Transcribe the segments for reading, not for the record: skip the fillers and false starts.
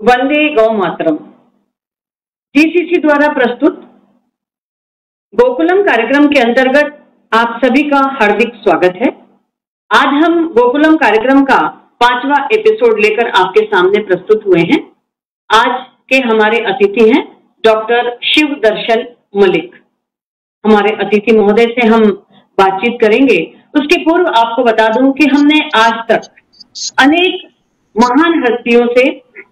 वंदे गौ मातरम जीसीसी द्वारा प्रस्तुत गोकुलम कार्यक्रम के अंतर्गत आप सभी का हार्दिक स्वागत है। आज हम गोकुलम कार्यक्रम का 5वां एपिसोड लेकर आपके सामने प्रस्तुत हुए हैं। आज के हमारे अतिथि हैं डॉक्टर शिव दर्शन मलिक। हमारे अतिथि महोदय से हम बातचीत करेंगे। उसके पूर्व आपको बता दूं कि हमने आज तक अनेक महान हस्तियों से,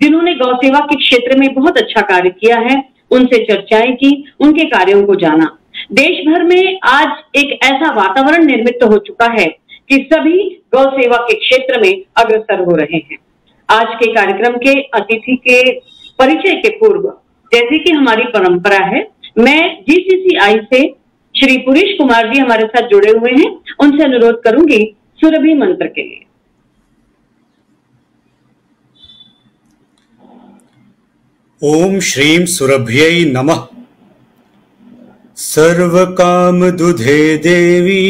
जिन्होंने गौ सेवा के क्षेत्र में बहुत अच्छा कार्य किया है, उनसे चर्चाएं की, उनके कार्यों को जाना। देश भर में आज एक ऐसा वातावरण निर्मित हो चुका है कि सभी गौ सेवा के क्षेत्र में अग्रसर हो रहे हैं। आज के कार्यक्रम के अतिथि के परिचय के पूर्व, जैसे कि हमारी परंपरा है, मैं जीसीसीआई से श्री पुरीश कुमार जी हमारे साथ जुड़े हुए हैं, उनसे अनुरोध करूंगी सुरभि मंत्र के लिए। ओम श्रीं सुरभ्यै नमः। सर्वकामदुधे देवी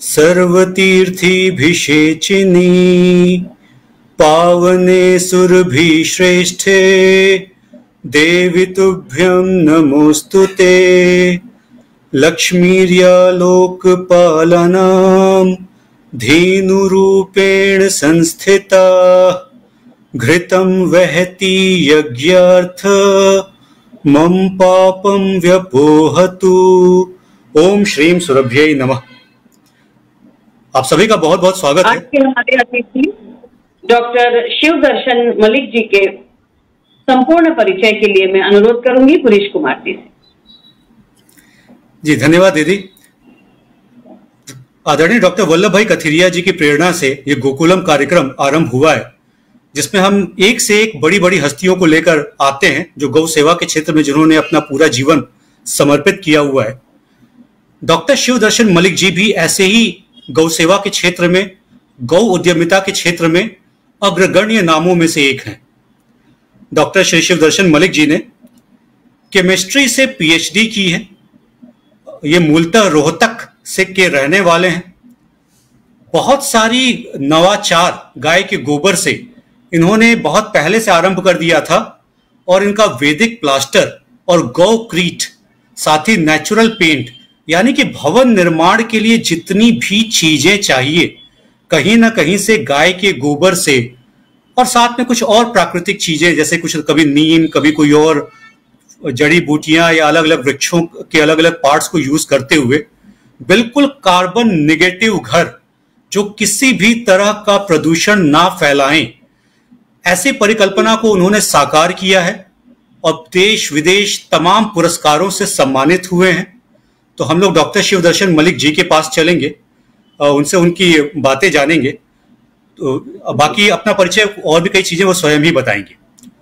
सर्वतीर्थीभिषेचिनी पावने सुरभि श्रेष्ठे देवी तुभ्यं नमोस्तुते। लक्ष्मीर्या लोकपालनां धेनुरूपेण संस्थिता घृतं वहति यज्ञार्थ मम पापं व्यपोहतु। ओम श्रीं सुरभ्यै नमः। आप सभी का बहुत बहुत स्वागत है। आज के हमारे अतिथि डॉक्टर शिव दर्शन मलिक जी के संपूर्ण परिचय के लिए मैं अनुरोध करूंगी पुरीश कुमार जी से। जी धन्यवाद दीदी। आदरणीय डॉक्टर वल्लभ भाई कथिरिया जी की प्रेरणा से ये गोकुलम कार्यक्रम आरंभ हुआ है, जिसमें हम एक से एक बड़ी बड़ी हस्तियों को लेकर आते हैं जो गौ सेवा के क्षेत्र में जिन्होंने अपना पूरा जीवन समर्पित किया हुआ है। डॉक्टर शिव दर्शन मलिक जी भी ऐसे ही गौ सेवा के क्षेत्र में, गौ उद्यमिता के क्षेत्र में अग्रगण्य नामों में से एक हैं। डॉक्टर श्री शिव दर्शन मलिक जी ने केमिस्ट्री से पीएचडी की है। ये मूलतः रोहतक से के रहने वाले हैं। बहुत सारी नवाचार गाय के गोबर से इन्होंने बहुत पहले से आरंभ कर दिया था, और इनका वैदिक प्लास्टर और गौ क्रीट, साथ ही नेचुरल पेंट, यानी कि भवन निर्माण के लिए जितनी भी चीजें चाहिए कहीं ना कहीं से गाय के गोबर से, और साथ में कुछ और प्राकृतिक चीजें जैसे कुछ कभी नीम, कभी कोई और जड़ी बूटियां या अलग अलग वृक्षों के अलग अलग पार्ट्स को यूज करते हुए बिल्कुल कार्बन निगेटिव घर, जो किसी भी तरह का प्रदूषण ना फैलाएं, ऐसी परिकल्पना को उन्होंने साकार किया है और देश विदेश तमाम पुरस्कारों से सम्मानित हुए हैं। तो हम लोग डॉक्टर शिव दर्शन मलिक जी के पास चलेंगे, उनसे उनकी बातें जानेंगे। तो बाकी अपना परिचय और भी कई चीजें वो स्वयं ही बताएंगे।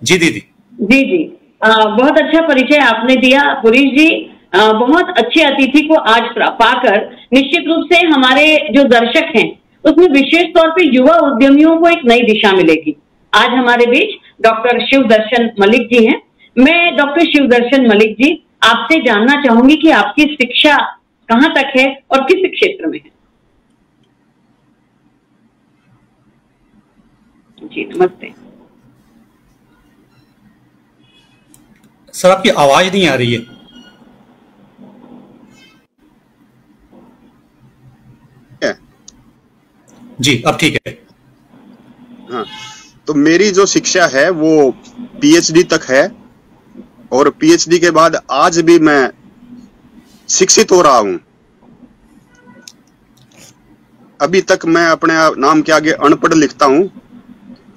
जी दीदी। जी बहुत अच्छा परिचय आपने दिया पुरीश जी। बहुत अच्छे अतिथि को आज पाकर निश्चित रूप से हमारे जो दर्शक हैं उसमें विशेष तौर पे युवा उद्यमियों को एक नई दिशा मिलेगी। आज हमारे बीच डॉक्टर शिव दर्शन मलिक जी हैं। मैं डॉक्टर शिव दर्शन मलिक जी आपसे जानना चाहूंगी कि आपकी शिक्षा कहां तक है और किस क्षेत्र में है। जी नमस्ते सर। आपकी आवाज नहीं आ रही है। जी अब ठीक है। हाँ, तो मेरी जो शिक्षा है वो पीएचडी तक है, और पीएचडी के बाद आज भी मैं शिक्षित हो रहा हूं। अभी तक मैं अपने नाम के आगे अनपढ़ लिखता हूं,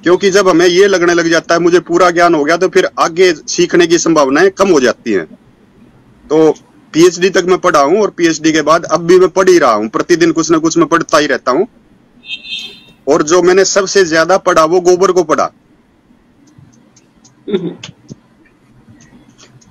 क्योंकि जब हमें ये लगने लग जाता है मुझे पूरा ज्ञान हो गया, तो फिर आगे सीखने की संभावनाएं कम हो जाती हैं। तो पीएचडी तक मैं पढ़ा हूं, और पीएचडी के बाद अब भी मैं पढ़ ही रहा हूं। प्रतिदिन कुछ ना कुछ मैं पढ़ता ही रहता हूं। और जो मैंने सबसे ज्यादा पढ़ा वो गोबर को पढ़ा।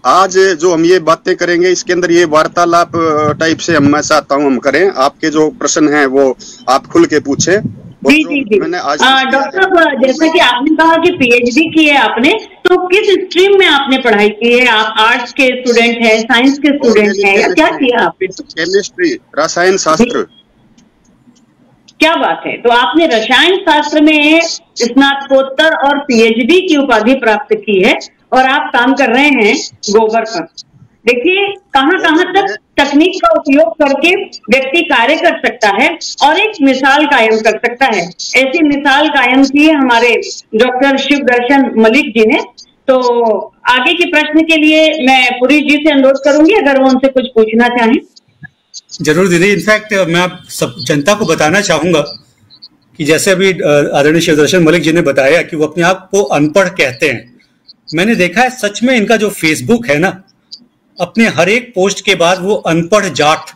आज जो हम ये बातें करेंगे, इसके अंदर ये वार्तालाप टाइप से मैं चाहता हूं हम करें। आपके जो प्रश्न हैं वो आप खुल के पूछें। जी मैंने आज डॉक्टर, जैसा कि आपने कहा कि पीएचडी की है आपने, तो किस स्ट्रीम में आपने पढ़ाई की है? आप आर्ट्स के स्टूडेंट हैं, साइंस के स्टूडेंट हैं, या क्या किया आपने? केमिस्ट्री, रसायन शास्त्र। क्या बात है। तो आपने रसायन शास्त्र में स्नातकोत्तर और पीएचडी की उपाधि प्राप्त की है और आप काम कर रहे हैं गोबर पर। देखिए कहां कहां तक तकनीक का उपयोग करके व्यक्ति कार्य कर सकता है और एक मिसाल कायम कर सकता है। ऐसी मिसाल कायम की है हमारे डॉक्टर शिव दर्शन मलिक जी ने। तो आगे के प्रश्न के लिए मैं पुरी जी से अनुरोध करूंगी अगर वो उनसे कुछ पूछना चाहें। जरूर दीदी। इनफैक्ट मैं आप सब जनता को बताना चाहूंगा कि जैसे अभी आदरणीय शिवदर्शन मलिक जी ने बताया कि वो अपने आप को अनपढ़ कहते हैं। मैंने देखा है सच में इनका जो फेसबुक है ना, अपने हर एक पोस्ट के बाद वो अनपढ़ जाट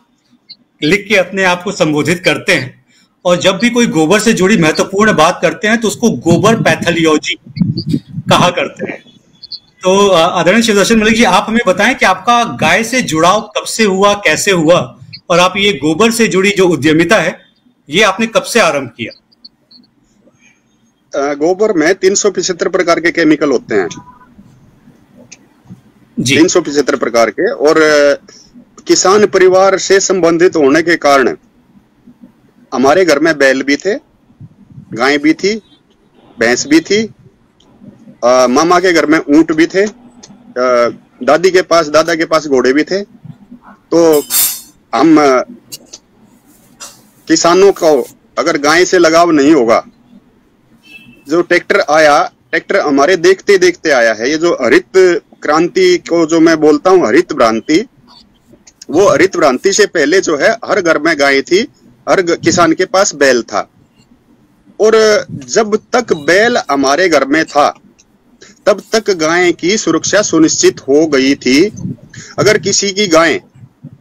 लिख के अपने आप को संबोधित करते हैं और जब भी कोई गोबर से जुड़ी महत्वपूर्ण बात करते हैं तो उसको गोबर पैथोलॉजी कहा करते हैं। तो आदरणीय शिवदर्शन मलिक जी, आप हमें बताएं कि आपका गाय से जुड़ाव कब से हुआ, कैसे हुआ, और आप ये गोबर से जुड़ी जो उद्यमिता है ये आपने कब से आरंभ किया? गोबर में 375 प्रकार के केमिकल होते हैं जी, 375 प्रकार के। और किसान परिवार से संबंधित होने के कारण हमारे घर में बैल भी थे, गाय भी थी, भैंस भी थी, मामा के घर में ऊंट भी थे, दादा के पास घोड़े भी थे। तो हम किसानों को अगर गाय से लगाव नहीं होगा, जो ट्रैक्टर आया, ट्रैक्टर हमारे देखते देखते आया है। ये जो हरित क्रांति को जो मैं बोलता हूँ हरित भ्रांति, वो हरित भ्रांति से पहले जो है हर घर में गाय थी, हर किसान के पास बैल था। और जब तक बैल हमारे घर में था तब तक गाय की सुरक्षा सुनिश्चित हो गई थी। अगर किसी की गाय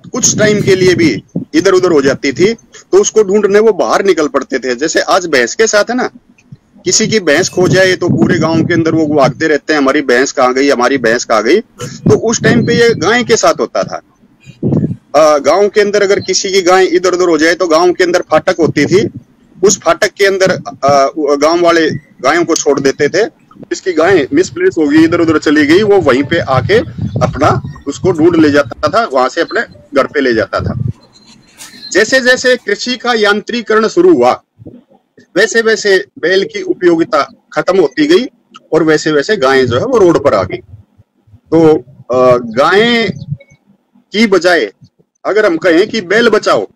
कुछ टाइम के लिए भी इधर उधर हो जाती थी तो उसको ढूंढने वो बाहर निकल पड़ते थे। जैसे आज भैंस के साथ है ना, किसी की भैंस खो जाए तो पूरे गांव के अंदर वो भागते रहते हैं, हमारी भैंस कहाँ गई, हमारी भैंस कहाँ गई। तो उस टाइम पे ये गाय के साथ होता था। गांव के अंदर अगर किसी की गाय इधर उधर हो जाए तो गांव के अंदर फाटक होती थी, उस फाटक के अंदर गांव वाले गायों को छोड़ देते थे। इसकी गाय मिसप्लेस हो गई, इधर उधर चली गई, वो वहीं पे आके अपना उसको ढूंढ ले जाता था, वहां से अपने घर पे ले जाता था। जैसे जैसे कृषि का यांत्रिकरण शुरू हुआ वैसे वैसे बैल की उपयोगिता खत्म होती गई और वैसे वैसे गायें जो है वो रोड पर आ गई। तो गायें की बजाय अगर हम कहें कि बैल बचाओ,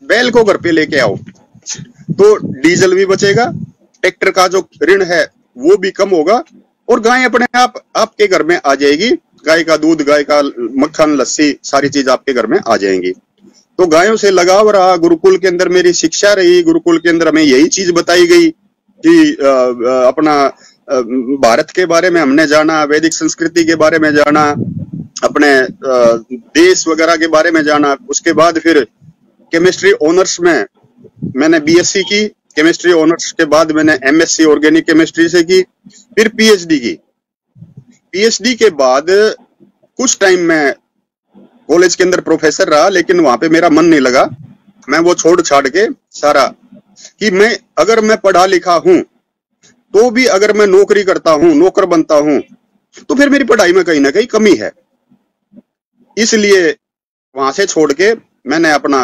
बैल को घर पे लेके आओ, तो डीजल भी बचेगा, ट्रैक्टर का जो ऋण है वो भी कम होगा और गाय अपने आप आपके घर में आ जाएगी। गाय का दूध, गाय का मक्खन, लस्सी, सारी चीज आपके घर में आ जाएंगी। तो गायों से लगाव रहा। गुरुकुल के अंदर मेरी शिक्षा रही, गुरुकुल के अंदर हमें यही चीज बताई गई कि अपना भारत के बारे में हमने जाना, वैदिक संस्कृति के बारे में जाना, अपने देश वगैरह के बारे में जाना। उसके बाद फिर केमिस्ट्री ऑनर्स में मैंने बीएससी की, केमिस्ट्री ऑनर्स के बाद मैंने एमएससी ऑर्गेनिक केमिस्ट्री से की, फिर पीएचडी की। पीएचडी के बाद कुछ टाइम मैं कॉलेज के अंदर प्रोफेसर रहा, लेकिन वहां पे मेरा मन नहीं लगा। मैं वो छोड़ छाड़ के सारा कि अगर मैं पढ़ा लिखा हूं तो भी अगर मैं नौकरी करता हूं, नौकर बनता हूं, तो फिर मेरी पढ़ाई में कहीं ना कहीं कमी है। इसलिए वहां से छोड़ के मैंने अपना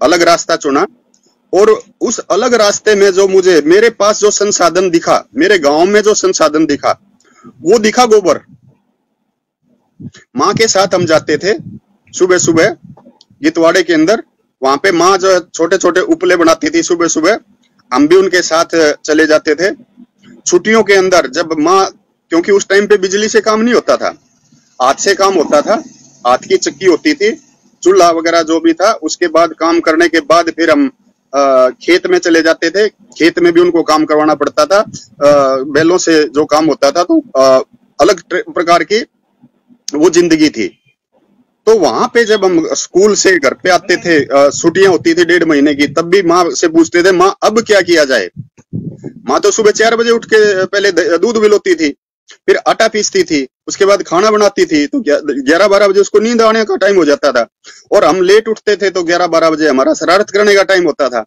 अलग रास्ता चुना और उस अलग रास्ते में जो मेरे पास जो संसाधन दिखा, मेरे गांव में जो संसाधन दिखा, वो दिखा गोबर। माँ के साथ हम जाते थे सुबह सुबह गितवाड़े के अंदर, वहां पे माँ जो छोटे छोटे उपले बनाती थी सुबह सुबह, हम भी उनके साथ चले जाते थे। छुट्टियों के अंदर जब माँ, क्योंकि उस टाइम पे बिजली से काम नहीं होता था, हाथ से काम होता था, हाथ की चक्की होती थी, चूल्हा वगैरह जो भी था। उसके बाद काम करने के बाद फिर हम खेत में चले जाते थे। खेत में भी उनको काम करवाना पड़ता था, बैलों से जो काम होता था। तो अलग प्रकार की वो जिंदगी थी। तो वहां पे जब हम स्कूल से घर पे आते थे, छुट्टियां होती थी 1.5 महीने की, तब भी माँ से पूछते थे, माँ अब क्या किया जाए। माँ तो सुबह 4 बजे उठ के पहले दूध बिलोती थी, फिर आटा पीसती थी, उसके बाद खाना बनाती थी। तो 11-12 बजे उसको नींद आने का टाइम हो जाता था और हम लेट उठते थे तो 11-12 बजे हमारा शरारत करने का टाइम होता था।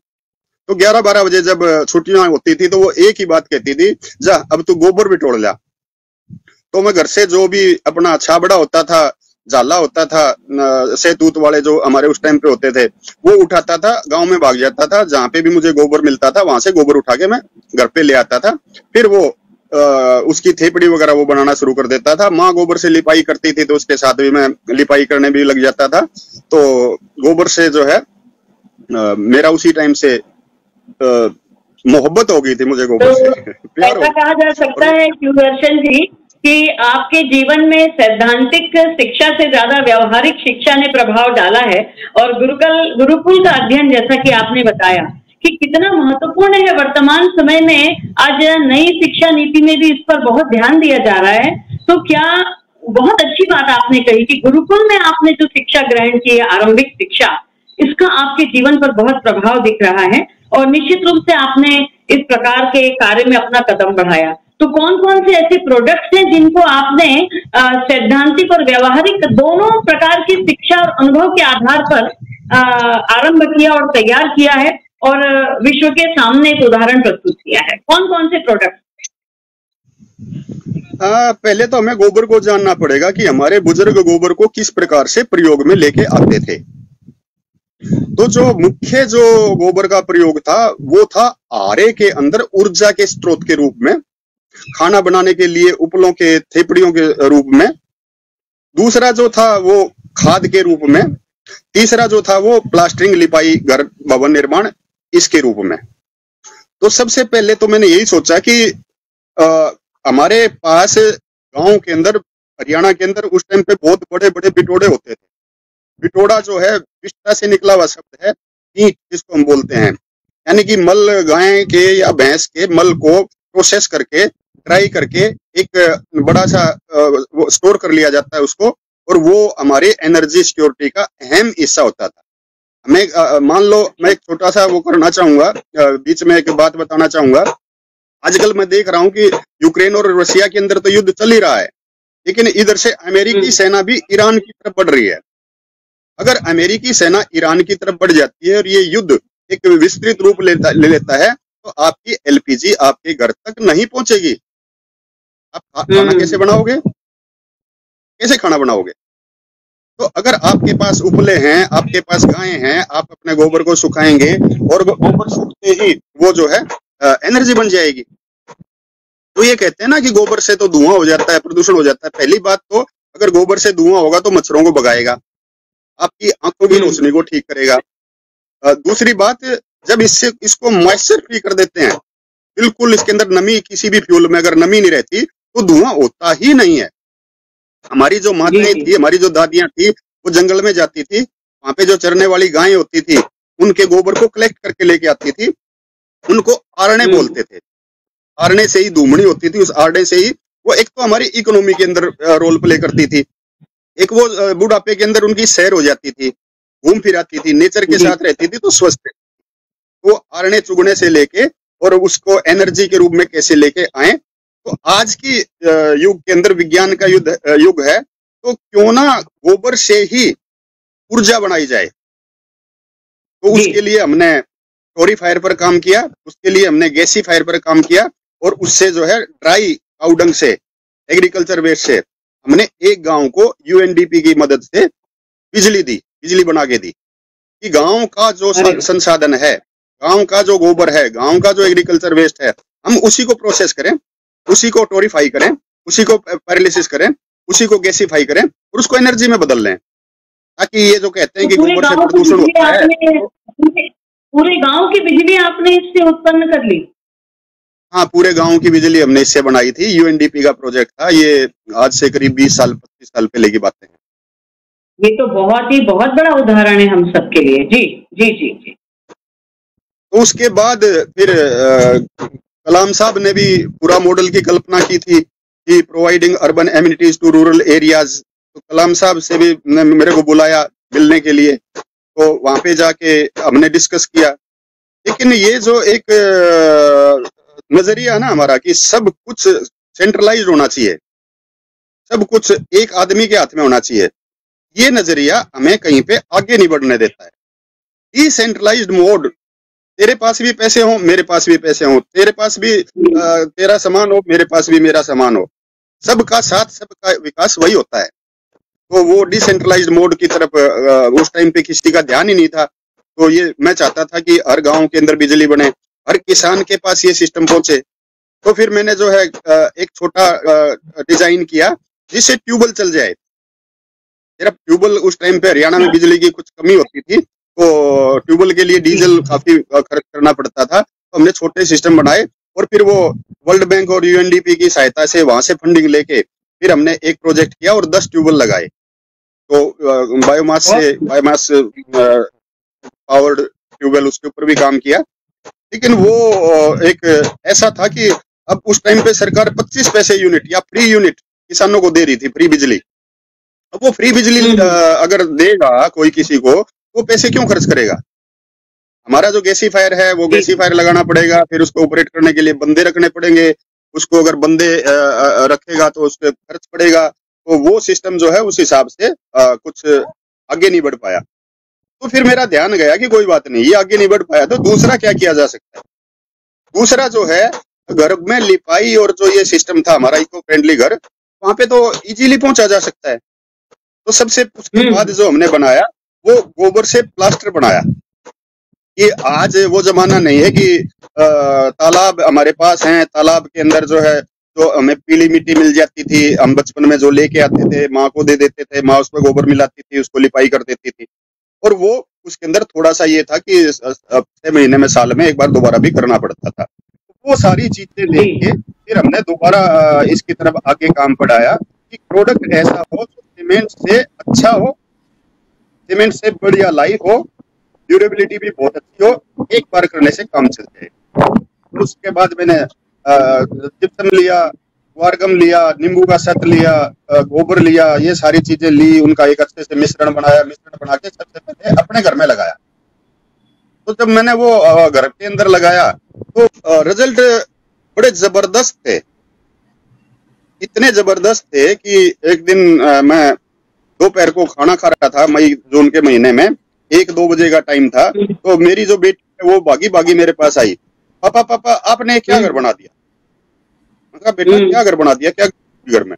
तो 11-12 बजे जब छुट्टियां होती थी तो वो एक ही बात कहती थी, जा अब तू गोबर भी तोड़ ला। तो मैं घर से जो भी अपना छाबड़ा होता था, झाला होता था, सहतूत वाले जो हमारे उस टाइम पे होते थे, वो उठाता था, गांव में भाग जाता था, जहां पे भी मुझे गोबर मिलता था वहां से गोबर उठा के मैं घर पे ले आता था। फिर वो उसकी थेपड़ी वगैरह वो बनाना शुरू कर देता था। माँ गोबर से लिपाई करती थी तो उसके साथ भी मैं लिपाई करने भी लग जाता था। तो गोबर से जो है मेरा उसी टाइम से मोहब्बत हो गई थी मुझे गोबर से। प्यार ऐसा कहा जा सकता है सुदर्शन जी कि आपके जीवन में सैद्धांतिक शिक्षा से ज्यादा व्यवहारिक शिक्षा ने प्रभाव डाला है, और गुरुकुल का अध्ययन, जैसा कि आपने बताया कि कितना महत्वपूर्ण है वर्तमान समय में। आज नई शिक्षा नीति में भी इस पर बहुत ध्यान दिया जा रहा है। तो क्या बहुत अच्छी बात आपने कही कि गुरुकुल में आपने जो शिक्षा ग्रहण की है, आरंभिक शिक्षा, इसका आपके जीवन पर बहुत प्रभाव दिख रहा है, और निश्चित रूप से आपने इस प्रकार के कार्य में अपना कदम बढ़ाया। तो कौन कौन से ऐसे प्रोडक्ट्स हैं जिनको आपने सैद्धांतिक और व्यवहारिक दोनों प्रकार की शिक्षा और अनुभव के आधार पर आरंभ किया और तैयार किया है और विश्व के सामने एक उदाहरण प्रस्तुत किया है? कौन कौन से प्रोडक्ट? पहले तो हमें गोबर को जानना पड़ेगा कि हमारे बुजुर्ग गोबर को किस प्रकार से प्रयोग में लेके आते थे। तो जो मुख्य जो गोबर का प्रयोग था वो था आरे के अंदर ऊर्जा के स्रोत के रूप में, खाना बनाने के लिए उपलों के थेपड़ियों के रूप में, दूसरा जो था वो खाद के रूप में, तीसरा जो था वो प्लास्टरिंग लिपाई घर भवन निर्माण इसके रूप में। तो सबसे पहले तो मैंने यही सोचा कि हमारे पास गांव के अंदर, हरियाणा के अंदर उस टाइम पे बहुत बड़े बड़े बिटोड़े होते थे। बिटोड़ा जो है विष्टा से निकला हुआ शब्द है, ईंट जिसको हम बोलते हैं, यानी कि मल गाय के या भैंस के मल को प्रोसेस करके ड्राई करके एक बड़ा सा वो स्टोर कर लिया जाता है उसको, और वो हमारे एनर्जी सिक्योरिटी का अहम हिस्सा होता था। हमें मान लो मैं एक छोटा सा वो करना चाहूंगा, बीच में एक बात बताना चाहूंगा। आजकल मैं देख रहा हूं कि यूक्रेन और रशिया के अंदर तो युद्ध चल ही रहा है, लेकिन इधर से अमेरिकी सेना भी ईरान की तरफ बढ़ रही है। अगर अमेरिकी सेना ईरान की तरफ बढ़ जाती है और ये युद्ध एक विस्तृत रूप ले लेता है तो आपकी एलपीजी आपके घर तक नहीं पहुंचेगी। आप खाना कैसे बनाओगे, कैसे खाना बनाओगे? तो अगर आपके पास उपले हैं, आपके पास गायें हैं, आप अपने गोबर को सुखाएंगे और गोबर सूखते ही वो जो है एनर्जी बन जाएगी। तो ये कहते हैं ना कि गोबर से तो धुआं हो जाता है, प्रदूषण हो जाता है। पहली बात तो अगर गोबर से धुआं होगा तो मच्छरों को भगाएगा, आपकी आंखों की रोशनी को ठीक करेगा। दूसरी बात, जब इसको मॉइस्चर फ्री कर देते हैं, बिल्कुल इसके अंदर नमी, किसी भी फ्यूल में अगर नमी नहीं रहती तो धुआं होता ही नहीं है। हमारी जो माताएं थी, हमारी जो दादियां थी, वो जंगल में जाती थी, वहां पे जो चरने वाली गायें होती थी उनके गोबर को कलेक्ट करके लेके आती थी, उनको आरणे बोलते थे। आरणे से ही धूमड़ी होती थी, उस आरणे से ही वो एक तो हमारी इकोनॉमी के अंदर रोल प्ले करती थी, एक वो बुढ़ापे के अंदर उनकी सैर हो जाती थी, घूम फिर आती थी, नेचर के साथ रहती थी तो स्वस्थ। वो आरणे चुगने से लेके और उसको एनर्जी के रूप में कैसे लेके आए। तो आज की युग के अंदर विज्ञान का युग है, तो क्यों ना गोबर से ही ऊर्जा बनाई जाए। तो उसके लिए हमने टोरीफायर पर काम किया, उसके लिए हमने गैसीफायर पर काम किया, और उससे जो है ड्राई काउडंग से, एग्रीकल्चर वेस्ट से हमने एक गांव को यूएनडीपी की मदद से बिजली बना के दी कि गांव का जो संसाधन है, गांव का जो गोबर है, गांव का जो एग्रीकल्चर वेस्ट है, हम उसी को प्रोसेस करें, उसी को टोरीफाई करें, उसी को पैरालिसिस करें, उसी को गैसीफाई करें और उसको एनर्जी में बदल लें, ताकि ये जो कहते हैं कि गोबर से प्रदूषण होता है। पूरे गांव की बिजली आपने इससे उत्पन्न कर ली? हाँ, पूरे गांव की बिजली हमने इससे बनाई थी। यूएनडीपी का प्रोजेक्ट था ये, आज से करीब 20 साल 25 साल पहले की बातें हैं। ये तो बहुत बड़ा उदाहरण है हम सबके लिए। जी जी जी जी। तो उसके बाद फिर कलाम साहब ने भी पूरा मॉडल की कल्पना की थी कि providing urban amenities to rural areas. तो कलाम साहब से भी मेरे को बुलाया मिलने के लिए, तो वहां पे जाके हमने डिस्कस किया। लेकिन ये जो एक नजरिया है ना हमारा कि सब कुछ सेंट्रलाइज्ड होना चाहिए, सब कुछ एक आदमी के हाथ में होना चाहिए, ये नजरिया हमें कहीं पे आगे नहीं बढ़ने देता है। डिसेंट्रलाइज्ड मोड, तेरे पास भी पैसे हो, मेरे पास भी पैसे हो, तेरे पास भी तेरा सामान हो, मेरे पास भी मेरा सामान हो, सबका साथ सबका विकास वही होता है। तो वो डिसेंट्रलाइज्ड मोड की तरफ उस टाइम पे किसी का ध्यान ही नहीं था। तो ये मैं चाहता था कि हर गांव के अंदर बिजली बने, हर किसान के पास ये सिस्टम पहुंचे। तो फिर मैंने जो है एक छोटा डिजाइन किया जिससे ट्यूबवेल चल जाए। सिर्फ ट्यूबवेल, उस टाइम पे हरियाणा में बिजली की कुछ कमी होती थी, तो ट्यूबवेल के लिए डीजल काफी खर्च करना पड़ता था। तो हमने छोटे सिस्टम बनाए और फिर वो वर्ल्ड बैंक और यूएनडीपी की सहायता से वहां से फंडिंग लेके फिर हमने एक प्रोजेक्ट किया और 10 ट्यूबवेल लगाए। तो बायोमास पावर्ड ट्यूबवेल, उसके ऊपर भी काम किया। लेकिन वो एक ऐसा था कि अब उस टाइम पे सरकार 25 पैसे यूनिट या फ्री यूनिट किसानों को दे रही थी, फ्री बिजली। अब वो फ्री बिजली अगर देगा कोई किसी को, वो पैसे क्यों खर्च करेगा? हमारा जो गैसीफायर है वो गैसीफायर लगाना पड़ेगा, फिर उसको ऑपरेट करने के लिए बंदे रखने पड़ेंगे, उसको अगर बंदे रखेगा तो उस पर खर्च पड़ेगा। तो वो सिस्टम जो है उस हिसाब से कुछ आगे नहीं बढ़ पाया। तो फिर मेरा ध्यान गया कि कोई बात नहीं, ये आगे नहीं बढ़ पाया तो दूसरा क्या किया जा सकता है। दूसरा जो है, घर में लिपाई और जो ये सिस्टम था हमारा इको फ्रेंडली घर, वहां पे तो इजीली पहुंचा जा सकता है। तो सबसे उसके बाद जो हमने बनाया वो गोबर से प्लास्टर बनाया। कि आज वो जमाना नहीं है कि तालाब हमारे पास हैं, तालाब के अंदर जो है तो हमें पीली मिट्टी मिल जाती थी, हम बचपन में जो लेके आते थे माँ को दे देते थे, माँ उसमें गोबर मिलाती थी, उसको लिपाई कर देती थी। और वो उसके अंदर थोड़ा सा ये था कि 6 महीने में, साल में एक बार दोबारा भी करना पड़ता था। वो सारी चीजें लेके फिर हमने दोबारा इसकी तरफ आगे काम बढ़ाया कि प्रोडक्ट ऐसा हो जो सीमेंट से अच्छा हो, सीमेंट से बढ़िया लाइफ हो, ड्यूरेबिलिटी भी बहुत अच्छी हो, एक बार करने से काम चल जाए। उसके बाद मैंने जिप्सम लिया, वार्गम लिया, नींबू का सत लिया, गोबर लिया, ये सारी चीजें ली, उनका एक अच्छे से मिश्रण बनाया। मिश्रण बना के सबसे पहले अपने घर में लगाया। तो जब मैंने वो घर के अंदर लगाया तो रिजल्ट बड़े जबरदस्त थे, इतने जबरदस्त थे कि एक दिन मैं दोपहर को खाना खा रहा था, मई जून के महीने में, 1-2 बजे का टाइम था। तो मेरी जो बेटी है वो भागी भागी मेरे पास आई, पापा पापा आपने क्या घर बना दिया? मैं कहा बेटा क्या घर बना दिया, क्या घर में?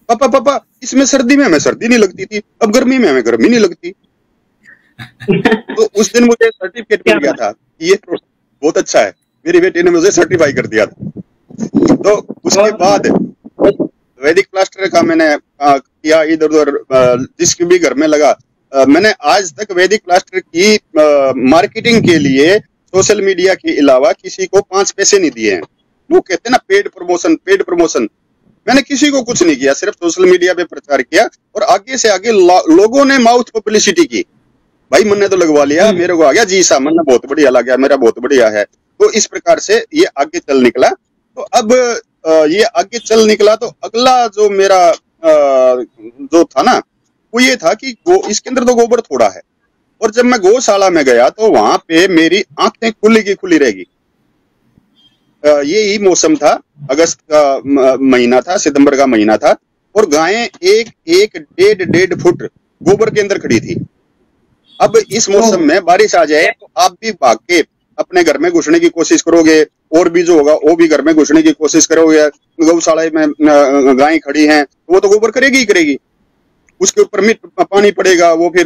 पापा पापा इसमें सर्दी में हमें सर्दी नहीं लगती थी, अब गर्मी में हमें गर्मी नहीं लगती। तो उस दिन मुझे सर्टिफिकेट मिल गया था कि ये बहुत अच्छा है, मेरी बेटी ने मुझे सर्टिफाई कर दिया था। तो उसके बाद वैदिक प्लास्टर का मैंने किया इधर उधर, जिसके भी घर में लगा। मैंने आज तक वैदिक प्लास्टर की मार्केटिंग के लिए सोशल मीडिया के अलावा किसी को 5 पैसे नहीं दिए हैं। वो कहते हैं ना पेड प्रमोशन, पेड प्रमोशन, मैंने किसी को कुछ नहीं किया, सिर्फ सोशल मीडिया पे प्रचार किया और आगे से आगे लोगों ने माउथ पब्लिसिटी की। भाई मैंने तो लगवा लिया, मेरे को आ गया जी साहब, मैंने बहुत बढ़िया लग गया, मेरा बहुत बढ़िया है। तो इस प्रकार से ये आगे चल निकला। तो अब ये आगे चल निकला तो अगला जो मेरा जो था ना वो ये था कि इसके अंदर तो गोबर थोड़ा है, और जब मैं गौशाला में गया तो वहां पे मेरी आंखें खुली की खुली रहेगी। यही मौसम था, अगस्त का महीना था, सितंबर का महीना था, और गायें एक 1.5 फुट गोबर के अंदर खड़ी थी। अब इस मौसम में बारिश आ जाए तो आप भी भाग के अपने घर में घुसने की कोशिश करोगे, और भी जो होगा वो भी घर में घुसने की कोशिश करोगे। गौशाला में गायें खड़ी हैं, वो तो गोबर करेगी ही करेगी, उसके ऊपर पानी पड़ेगा, वो फिर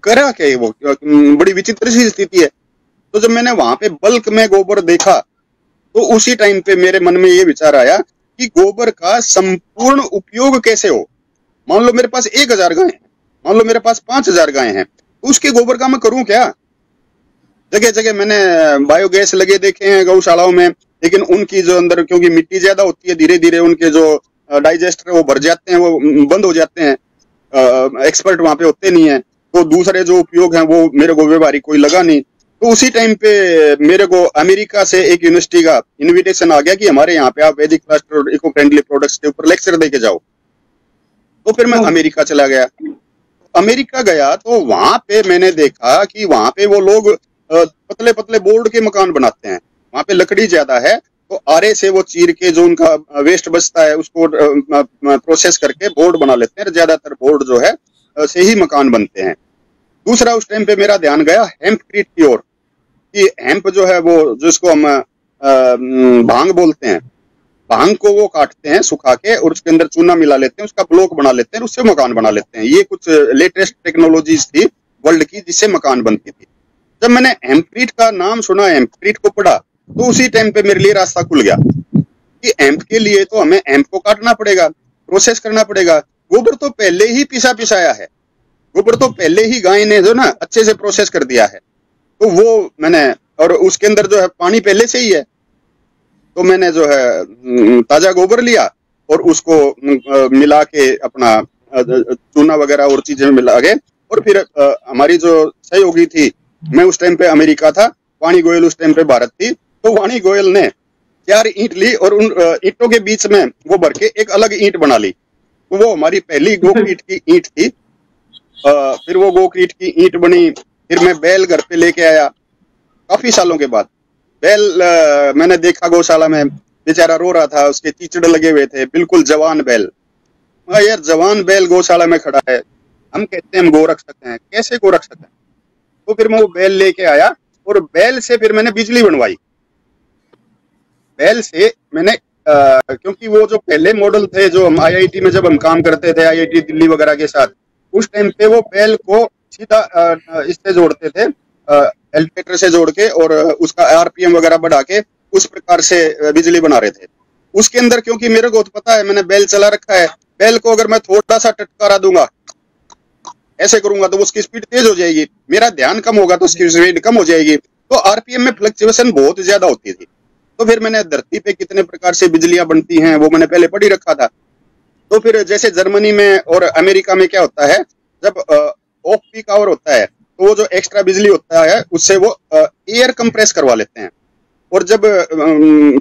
करा क्या, वो बड़ी विचित्र सी स्थिति है। तो जब मैंने वहां पे बल्क में गोबर देखा तो उसी टाइम पे मेरे मन में ये विचार आया कि गोबर का संपूर्ण उपयोग कैसे हो। मान लो मेरे पास 1000 गायें हैं, मान लो मेरे पास 5000 गायें हैं, तो उसके गोबर का मैं करूं क्या? जगह जगह मैंने बायोगैस लगे देखे हैं गौशालाओं में, लेकिन उनकी जो अंदर क्योंकि मिट्टी ज्यादा होती है, धीरे धीरे उनके जो डाइजेस्टर वो भर जाते हैं, वो बंद हो जाते हैं, एक्सपर्ट वहां पे होते नहीं है। तो दूसरे जो उपयोग हैं वो मेरे को व्यवहारिक कोई लगा नहीं। तो उसी टाइम पे मेरे को अमेरिका से एक यूनिवर्सिटी का इन्विटेशन आ गया कि हमारे यहाँ पे आप वैदिक प्लास्टर और इको फ्रेंडली प्रोडक्ट्स के ऊपर लेक्चर दे के जाओ। तो फिर मैं अमेरिका चला गया। अमेरिका गया तो वहां पे मैंने देखा कि वहां पे वो लोग पतले पतले बोर्ड के मकान बनाते हैं, वहां पे लकड़ी ज्यादा है, तो आरे से वो चीर के जो उनका वेस्ट बचता है उसको प्रोसेस करके बोर्ड बना लेते हैं। ज्यादातर बोर्ड जो है से ही मकान बनते हैं। दूसरा उस टाइम पे मेरा ध्यान गया हेम्पक्रीट की ओर, कि हेम्प जो है वो जिसको हम भांग बोलते हैं, भांग को वो काटते हैं सुखा के और उसके अंदर चूना मिला लेते हैं, उसका ब्लॉक बना लेते हैं, उससे मकान बना लेते हैं। ये कुछ लेटेस्ट टेक्नोलॉजीज थी वर्ल्ड की जिससे मकान बनती थी। जब मैंने हेम्पक्रीट का नाम सुना, हेम्पक्रीट को पढ़ा, तो उसी टाइम पे मेरे लिए रास्ता खुल गया कि हेम्प के लिए तो हमें हेम्प को काटना पड़ेगा, प्रोसेस करना पड़ेगा। गोबर तो पहले ही पिसाया है, गोबर तो पहले ही गाय ने जो ना अच्छे से प्रोसेस कर दिया है। तो वो मैंने, और उसके अंदर जो है पानी पहले से ही है, तो मैंने जो है ताजा गोबर लिया और उसको मिला के अपना चूना वगैरह और चीजें मिला के, और फिर हमारी जो सहयोगी थी, मैं उस टाइम पे अमेरिका था, वाणी गोयल उस टाइम पे भारत थी, तो वाणी गोयल ने 4 ईंट ली और उन ईंटों के बीच में वो भर के एक अलग ईंट बना ली। तो वो हमारी पहली गोक्रीट की ईंट थी। फिर वो गोक्रीट की ईंट बनी। फिर मैं बैल घर पे लेके आया काफी सालों के बाद। बैल मैंने देखा गौशाला में, बेचारा रो रहा था, उसके कीचड़ लगे हुए थे, बिल्कुल जवान बैल। यार जवान बैल गौशाला में खड़ा है, हम कहते हैं हम गो रख सकते हैं, कैसे गो रख सकते हैं? तो फिर मैं वो बैल लेके आया और बैल से फिर मैंने बिजली बनवाई। बैल से मैंने क्योंकि वो जो पहले मॉडल थे जो हम आईआईटी में जब हम काम करते थे, आईआईटी दिल्ली वगैरह के साथ, उस टाइम पे वो बैल को सीधा इससे जोड़ते थे, एलिवेटर से जोड़ के, और उसका आरपीएम वगैरह बढ़ा के उस प्रकार से बिजली बना रहे थे। उसके अंदर क्योंकि मेरे को तो पता है, मैंने बैल चला रखा है, बैल को अगर मैं थोड़ा सा टटकारा दूंगा, ऐसे करूंगा, तो उसकी स्पीड तेज हो जाएगी, मेरा ध्यान कम होगा तो उसकी स्पीड कम हो जाएगी। तो आरपीएम में फ्लक्चुएशन बहुत ज्यादा होती थी। तो फिर मैंने धरती पे कितने प्रकार से बिजलियां बनती हैं वो मैंने पहले पढ़ ही रखा था। तो फिर जैसे जर्मनी में और अमेरिका में क्या होता है, जब ऑफ पीक आवर होता है तो वो जो एक्स्ट्रा बिजली होता है उससे वो एयर कंप्रेस करवा लेते हैं, और जब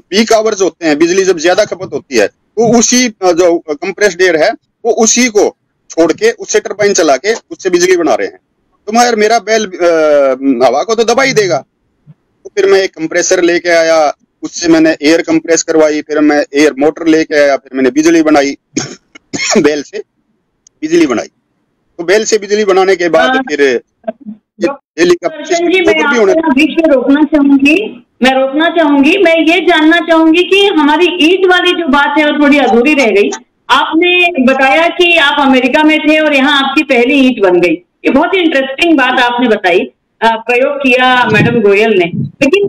पीक आवर्स होते हैं, बिजली जब ज्यादा खपत होती है, तो उसी जो कंप्रेस्ड एयर है वो उसी को छोड़ के उससे टरबाइन चला के उससे बिजली बना रहे हैं। तो यार मेरा बैल हवा को तो दबा ही देगा। तो फिर मैं एक कंप्रेसर लेके आया, उससे मैंने एयर कंप्रेस करवाई, फिर मैं एयर मोटर लेके आया, फिर मैंने बिजली बनाई बैल से बिजली बनाई। तो बैल से बिजली बनाने के बाद फिर दर्शन जी, मैं आपको बीच में रोकना चाहूंगी, मैं ये जानना चाहूंगी कि हमारी ईंट वाली जो बात है वो थोड़ी अधूरी रह गई। आपने बताया कि आप अमेरिका में थे और यहाँ आपकी पहली ईंट बन गई। ये बहुत ही इंटरेस्टिंग बात आपने बताई, प्रयोग किया मैडम गोयल ने। लेकिन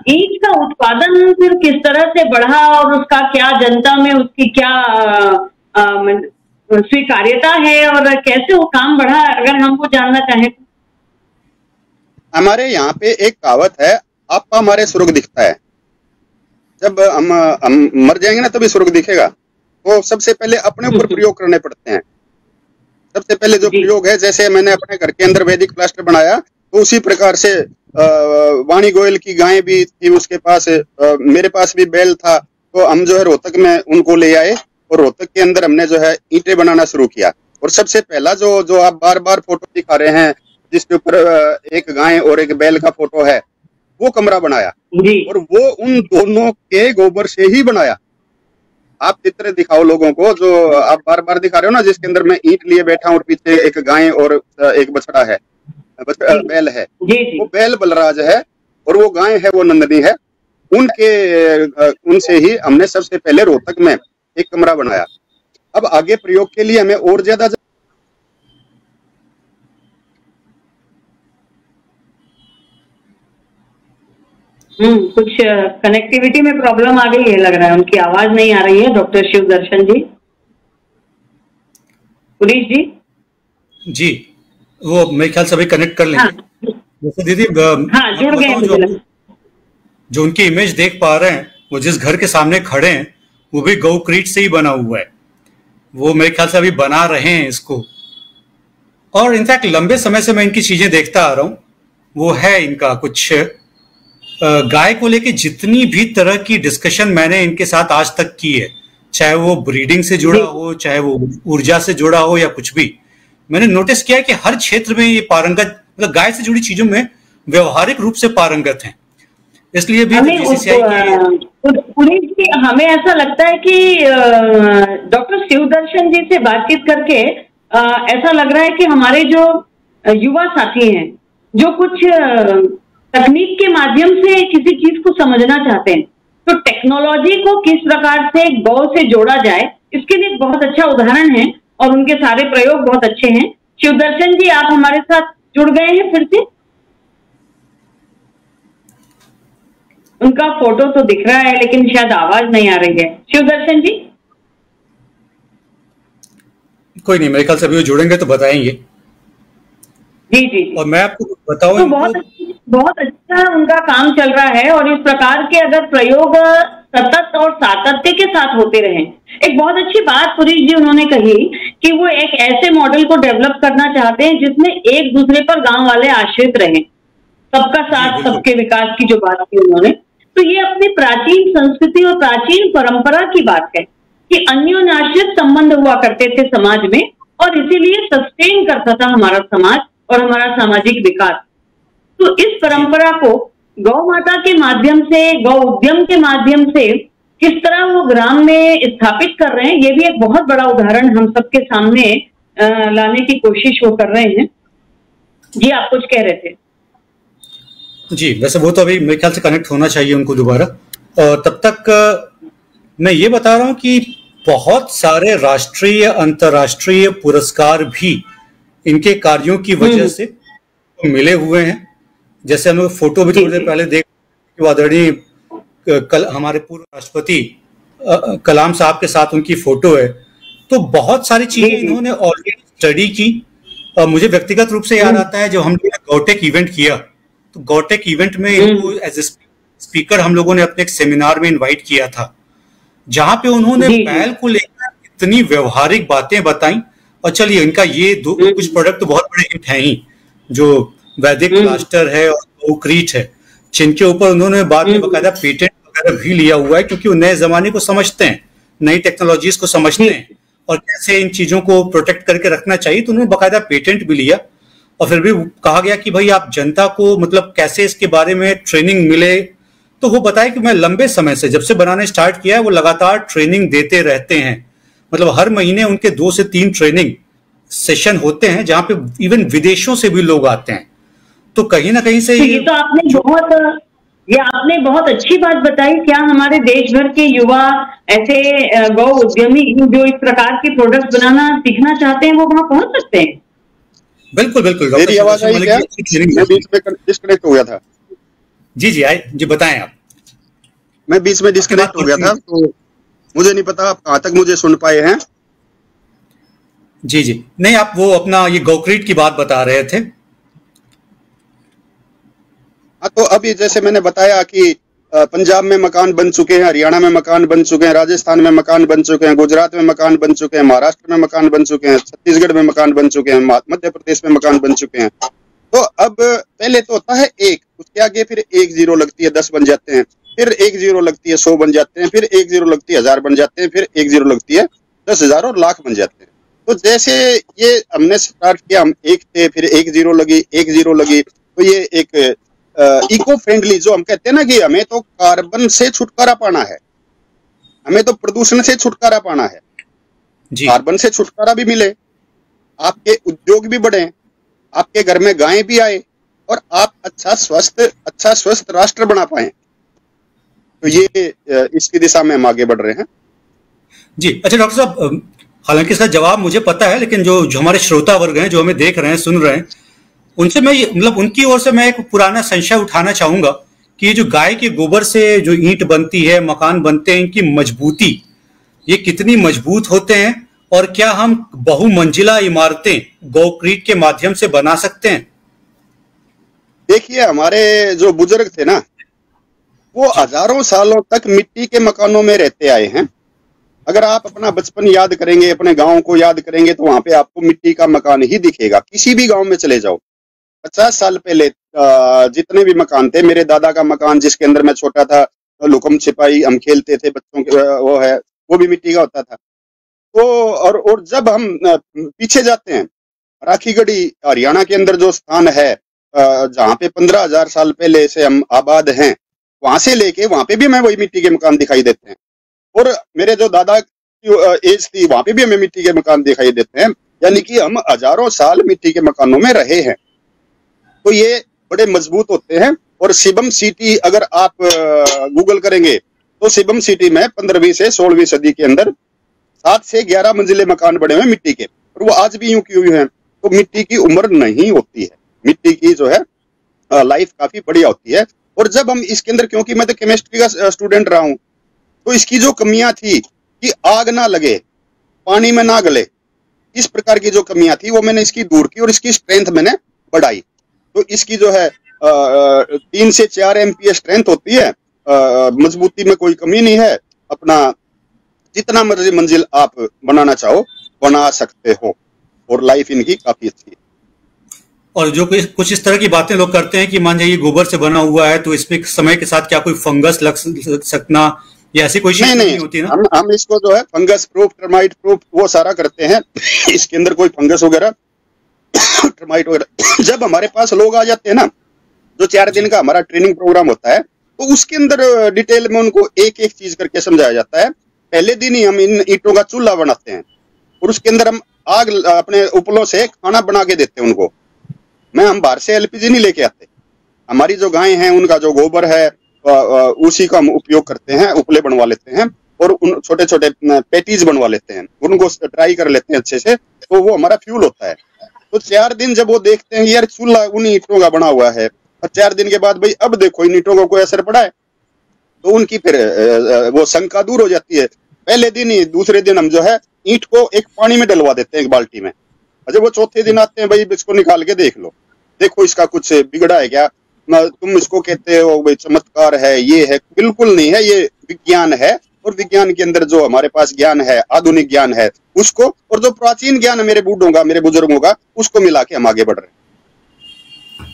ईंट का उत्पादन फिर किस तरह से बढ़ा और उसका क्या जनता में उसकी क्या स्वीकार्यता है और कैसे वो काम बढ़ा, अगर हम वो जानना चाहें। हमारे यहाँ पे एक कहावत है, आपका हमारे स्वर्ग दिखता है। जब हम मर जाएंगे ना तभी स्वर्ग दिखेगा। तो सबसे पहले अपने ऊपर प्रयोग करने पड़ते हैं। सबसे पहले जो प्रयोग है, जैसे मैंने अपने घर के अंदर वैदिक प्लास्टर बनाया, तो उसी प्रकार से वाणी गोयल की गाय भी थी उसके पास, मेरे पास भी बैल था। तो हम जो है रोहतक में उनको ले आए और रोहतक के अंदर हमने जो है ईंटें बनाना शुरू किया। और सबसे पहला जो आप बार बार फोटो दिखा रहे हैं जिसके ऊपर एक गाय और एक बैल का फोटो है, वो कमरा बनाया और वो उन दोनों के गोबर से ही बनाया। आप चित्र दिखाओ लोगों को, जो आप बार बार दिखा रहे हो ना, जिसके अंदर मैं ईंट लिए बैठा हूँ और पीछे एक गाय और एक बछड़ा है, बैल है, वो बैल बलराज है और वो गाय है वो नंदनी है। उनसे ही हमने सबसे पहले रोहतक में एक कमरा बनाया। अब आगे प्रयोग के लिए हमें और ज्यादा कुछ कनेक्टिविटी में प्रॉब्लम आ गई है लग रहा है, उनकी आवाज नहीं आ रही है। डॉक्टर शिव दर्शन जी, पुलिस जी, वो मेरे ख्याल से अभी कनेक्ट कर लेंगे। जैसे दीदी जुड़ गए। जो उनकी इमेज देख पा रहे हैं, वो जिस घर के सामने खड़े हैं वो भी गोक्रीट से ही बना हुआ है। वो मेरे ख्याल से अभी बना रहे हैं इसको, और इनफैक्ट लंबे समय से मैं इनकी चीजें देखता आ रहा हूँ। वो है इनका कुछ गाय को लेके जितनी भी तरह की डिस्कशन मैंने इनके साथ आज तक की है, चाहे वो ब्रीडिंग से जुड़ा हो, चाहे वो ऊर्जा से जुड़ा हो या कुछ भी, मैंने नोटिस किया है कि हर क्षेत्र में ये पारंगत, मतलब गाय से जुड़ी चीजों में व्यवहारिक रूप से पारंगत हैं। इसलिए भी हमें ऐसा लगता है कि डॉक्टर शिवदर्शन जी से बातचीत करके ऐसा लग रहा है कि हमारे जो युवा साथी हैं, जो कुछ तकनीक के माध्यम से किसी चीज को समझना चाहते हैं, तो टेक्नोलॉजी को किस प्रकार से गौ से जोड़ा जाए, इसके लिए एक बहुत अच्छा उदाहरण है और उनके सारे प्रयोग बहुत अच्छे हैं। शिवदर्शन जी, आप हमारे साथ जुड़ गए हैं फिर से। उनका फोटो तो दिख रहा है लेकिन शायद आवाज नहीं आ रही है। शिवदर्शन जी, कोई नहीं, मेरे ख्याल से अभी वो जुड़ेंगे तो बताएंगे। जी जी। और मैं आपको बताऊं तो बहुत अच्छा उनका काम चल रहा है और इस प्रकार के अगर प्रयोग सतत और सातत्य के साथ होते रहें। एक बहुत अच्छी बात पुरीश जी उन्होंने कही कि वो एक ऐसे मॉडल को डेवलप करना चाहते हैं जिसमें एक दूसरे पर गांव वाले आश्रित रहें, सबका साथ सबके विकास की जो बात की उन्होंने। तो ये अपनी प्राचीन संस्कृति और प्राचीन परंपरा की बात है कि अन्योन्याश्रित संबंध हुआ करते थे समाज में और इसीलिए सस्टेन करता था हमारा समाज और हमारा सामाजिक विकास। तो इस परंपरा को गौ माता के माध्यम से, गौ उद्यम के माध्यम से किस तरह वो ग्राम में स्थापित कर रहे हैं, ये भी एक बहुत बड़ा उदाहरण हम सबके सामने लाने की कोशिश वो कर रहे हैं। जी, आप कुछ कह रहे थे। जी, वैसे वो तो अभी मेरे ख्याल से कनेक्ट होना चाहिए उनको दोबारा। और तब तक मैं ये बता रहा हूँ कि बहुत सारे राष्ट्रीय अंतर्राष्ट्रीय पुरस्कार भी इनके कार्यों की वजह से मिले हुए हैं। जैसे हम लोग फोटो भी थोड़ी देर पहले देख, आदरणीय हमारे पूर्व राष्ट्रपति कलाम साहब के साथ उनकी फोटो है। तो बहुत सारी चीजें इन्होंने ऑलरेडी स्टडी की। मुझे व्यक्तिगत रूप से याद आता है जब हमने गौटेक इवेंट किया, तो गौटेक इवेंट में इनको एज ए स्पीकर हम लोगों ने अपने एक सेमिनार में इनवाइट किया था, जहां पे उन्होंने बैल को लेकर इतनी व्यवहारिक बातें बताई। और चलिए, इनका ये कुछ प्रोडक्ट तो बहुत बड़े हिट हैं ही, जो वैदिक प्लास्टर है और गोक्रीट है, जिनके ऊपर उन्होंने बाद में बकायदा पेटेंट वगैरह भी लिया हुआ है, क्योंकि वो नए जमाने को समझते हैं, नई टेक्नोलॉजीज को समझते हैं और कैसे इन चीजों को प्रोटेक्ट करके रखना चाहिए। तो उन्होंने बकायदा पेटेंट भी लिया और फिर भी कहा गया कि भाई आप जनता को मतलब कैसे इसके बारे में ट्रेनिंग मिले। तो वो बताया कि मैं लंबे समय से, जब से बनाने स्टार्ट किया है, वो लगातार ट्रेनिंग देते रहते हैं। मतलब हर महीने उनके 2 से 3 ट्रेनिंग सेशन होते हैं, जहां पे इवन विदेशों से भी लोग आते हैं। तो कहीं ना कहीं से ये तो आपने बहुत अच्छी बात बताई। क्या हमारे देश भर के युवा ऐसे गौ उद्यमी जो इस प्रकार के प्रोडक्ट बनाना सीखना चाहते हैं वो वहां पहुंच सकते हैं? बिल्कुल बिल्कुल। मेरी आवाज आई क्या? मैं बीच में डिस्कनेक्ट हो गया था। जी जी, आए जी, बताएं आप। मैं बीच में डिस्कनेक्ट हो गया था, तो मुझे नहीं पता आप कहां तक मुझे सुन पाए हैं। जी जी, नहीं, आप वो अपना ये गोक्रीट की बात बता रहे थे। हाँ, तो अभी जैसे मैंने बताया कि पंजाब में मकान बन चुके हैं, हरियाणा में मकान बन चुके हैं, राजस्थान में मकान बन चुके हैं, गुजरात में मकान बन चुके हैं, महाराष्ट्र में मकान बन चुके हैं, छत्तीसगढ़ में मकान बन चुके हैं, मध्य प्रदेश में मकान बन चुके हैं। तो अब पहले तो होता है 1, उसके आगे फिर 1 0 लगती है, 10 बन जाते हैं, फिर 1 0 लगती है, 100 बन जाते हैं, फिर 1 0 लगती है, 1000 बन जाते हैं, फिर 1 0 लगती है, 10,000 और लाख बन जाते हैं। तो जैसे ये हमने स्टार्ट किया, हम 1 थे, फिर 1 0 लगी, 1 0 लगी, तो ये एक इको फ्रेंडली, जो हम कहते हैं ना कि हमें तो कार्बन से छुटकारा पाना है, हमें तो प्रदूषण से छुटकारा पाना है, कार्बन से छुटकारा भी मिले, आपके उद्योग भी बढ़े, आपके घर में गायें भी आए और आप अच्छा स्वस्थ राष्ट्र बना पाए। तो ये इसकी दिशा में हम आगे बढ़ रहे हैं। जी, अच्छा डॉक्टर साहब, हालांकि इसका जवाब मुझे पता है, लेकिन जो हमारे श्रोता वर्ग हैं, जो हमें देख रहे हैं, सुन रहे हैं, उनसे मैं मतलब उनकी ओर से मैं एक पुराना संशय उठाना चाहूंगा कि ये जो गाय के गोबर से जो ईंट बनती है, मकान बनते हैं, इनकी मजबूती, ये कितनी मजबूत होते हैं और क्या हम बहुमंजिला इमारतें गोक्रीट के माध्यम से बना सकते हैं? देखिए, हमारे जो बुजुर्ग थे ना, वो हजारों सालों तक मिट्टी के मकानों में रहते आए हैं। अगर आप अपना बचपन याद करेंगे, अपने गांव को याद करेंगे, तो वहां पे आपको मिट्टी का मकान ही दिखेगा। किसी भी गांव में चले जाओ, 50 साल पहले जितने भी मकान थे, मेरे दादा का मकान जिसके अंदर मैं छोटा था, लुकम छिपाई हम खेलते थे बच्चों के, वो भी मिट्टी का होता था। तो और जब हम पीछे जाते हैं, राखीगढ़ी हरियाणा के अंदर जो स्थान है, जहाँ पे 15,000 साल पहले से हम आबाद हैं, वहां से लेके वहां पे भी हमें वही मिट्टी के मकान दिखाई देते हैं। और मेरे जो दादा की एज थी, वहां पे भी हमें मिट्टी के मकान दिखाई देते हैं। यानी कि हम हजारों साल मिट्टी के मकानों में रहे हैं, तो ये बड़े मजबूत होते हैं। और शिवम सिटी अगर आप गूगल करेंगे तो शिवम सिटी में 15वीं से 16वीं सदी के अंदर 7 से 11 मंजिले मकान बने हुए मिट्टी के, और वो आज भी यूं की हुई हैं। तो मिट्टी की उम्र नहीं होती है, मिट्टी की जो है लाइफ काफी बढ़िया होती है। और जब हम इसके अंदर, क्योंकि मैं तो केमिस्ट्री का स्टूडेंट रहा हूं, तो इसकी जो कमियां थी कि आग ना लगे, पानी में ना गले, इस प्रकार की जो कमियां थी वो मैंने इसकी दूर की और इसकी स्ट्रेंथ मैंने बढ़ाई। तो इसकी जो है 3 से 4 MPa स्ट्रेंथ होती है, मजबूती में कोई कमी नहीं है। अपना जितना मर्जी मंजिल आप बनाना चाहो बना सकते हो, और लाइफ इनकी काफी अच्छी है। और जो कुछ इस तरह की बातें लोग करते हैं कि मान जाइए गोबर से बना हुआ है तो इसमें समय के साथ क्या कोई फंगस लग सकना या ऐसी कोई चीज नहीं होती ना? हम इसको जो है फंगस प्रूफ, टर्माइट प्रूफ वो सारा करते हैं। इसके अंदर कोई फंगस वगैरह टर्माइट वगैरह जब हमारे पास लोग आ जाते हैं ना, जो 4 दिन का हमारा ट्रेनिंग प्रोग्राम होता है, तो उसके अंदर डिटेल में उनको एक एक चीज करके समझाया जाता है। पहले दिन ही हम इन ईंटों का चूल्हा बनाते हैं और उसके अंदर हम आग अपने उपलों से खाना बना के देते हैं उनको। हम बाहर से LPG नहीं लेके आते, हमारी जो गायें हैं उनका जो गोबर है उसी का हम उपयोग करते हैं, उपले बनवा लेते हैं और उन छोटे छोटे पैटीज बनवा लेते हैं, उनको ड्राई कर लेते हैं अच्छे से, तो वो हमारा फ्यूल होता है। तो 4 दिन जब वो देखते हैं यार चूल्हा उन ईंटों का बना हुआ है, और 4 दिन के बाद भाई अब देखो इन ईंटों को कोई असर पड़ा है, तो उनकी फिर वो शंका दूर हो जाती है। पहले दिन ही, दूसरे दिन हम जो है ईंट को एक पानी में डलवा देते हैं एक बाल्टी में। जब वो चौथे दिन आते हैं, भाई इसको निकाल के देख लो, देखो इसका कुछ बिगड़ा है क्या, तुम इसको कहते हो भाई चमत्कार है, ये है, बिल्कुल नहीं है, ये विज्ञान है। और विज्ञान के अंदर जो हमारे पास ज्ञान है, आधुनिक ज्ञान है उसको, और जो प्राचीन ज्ञान है मेरे बूढ़ों का, मेरे बुजुर्गों का, उसको मिला के हम आगे बढ़ रहे हैं।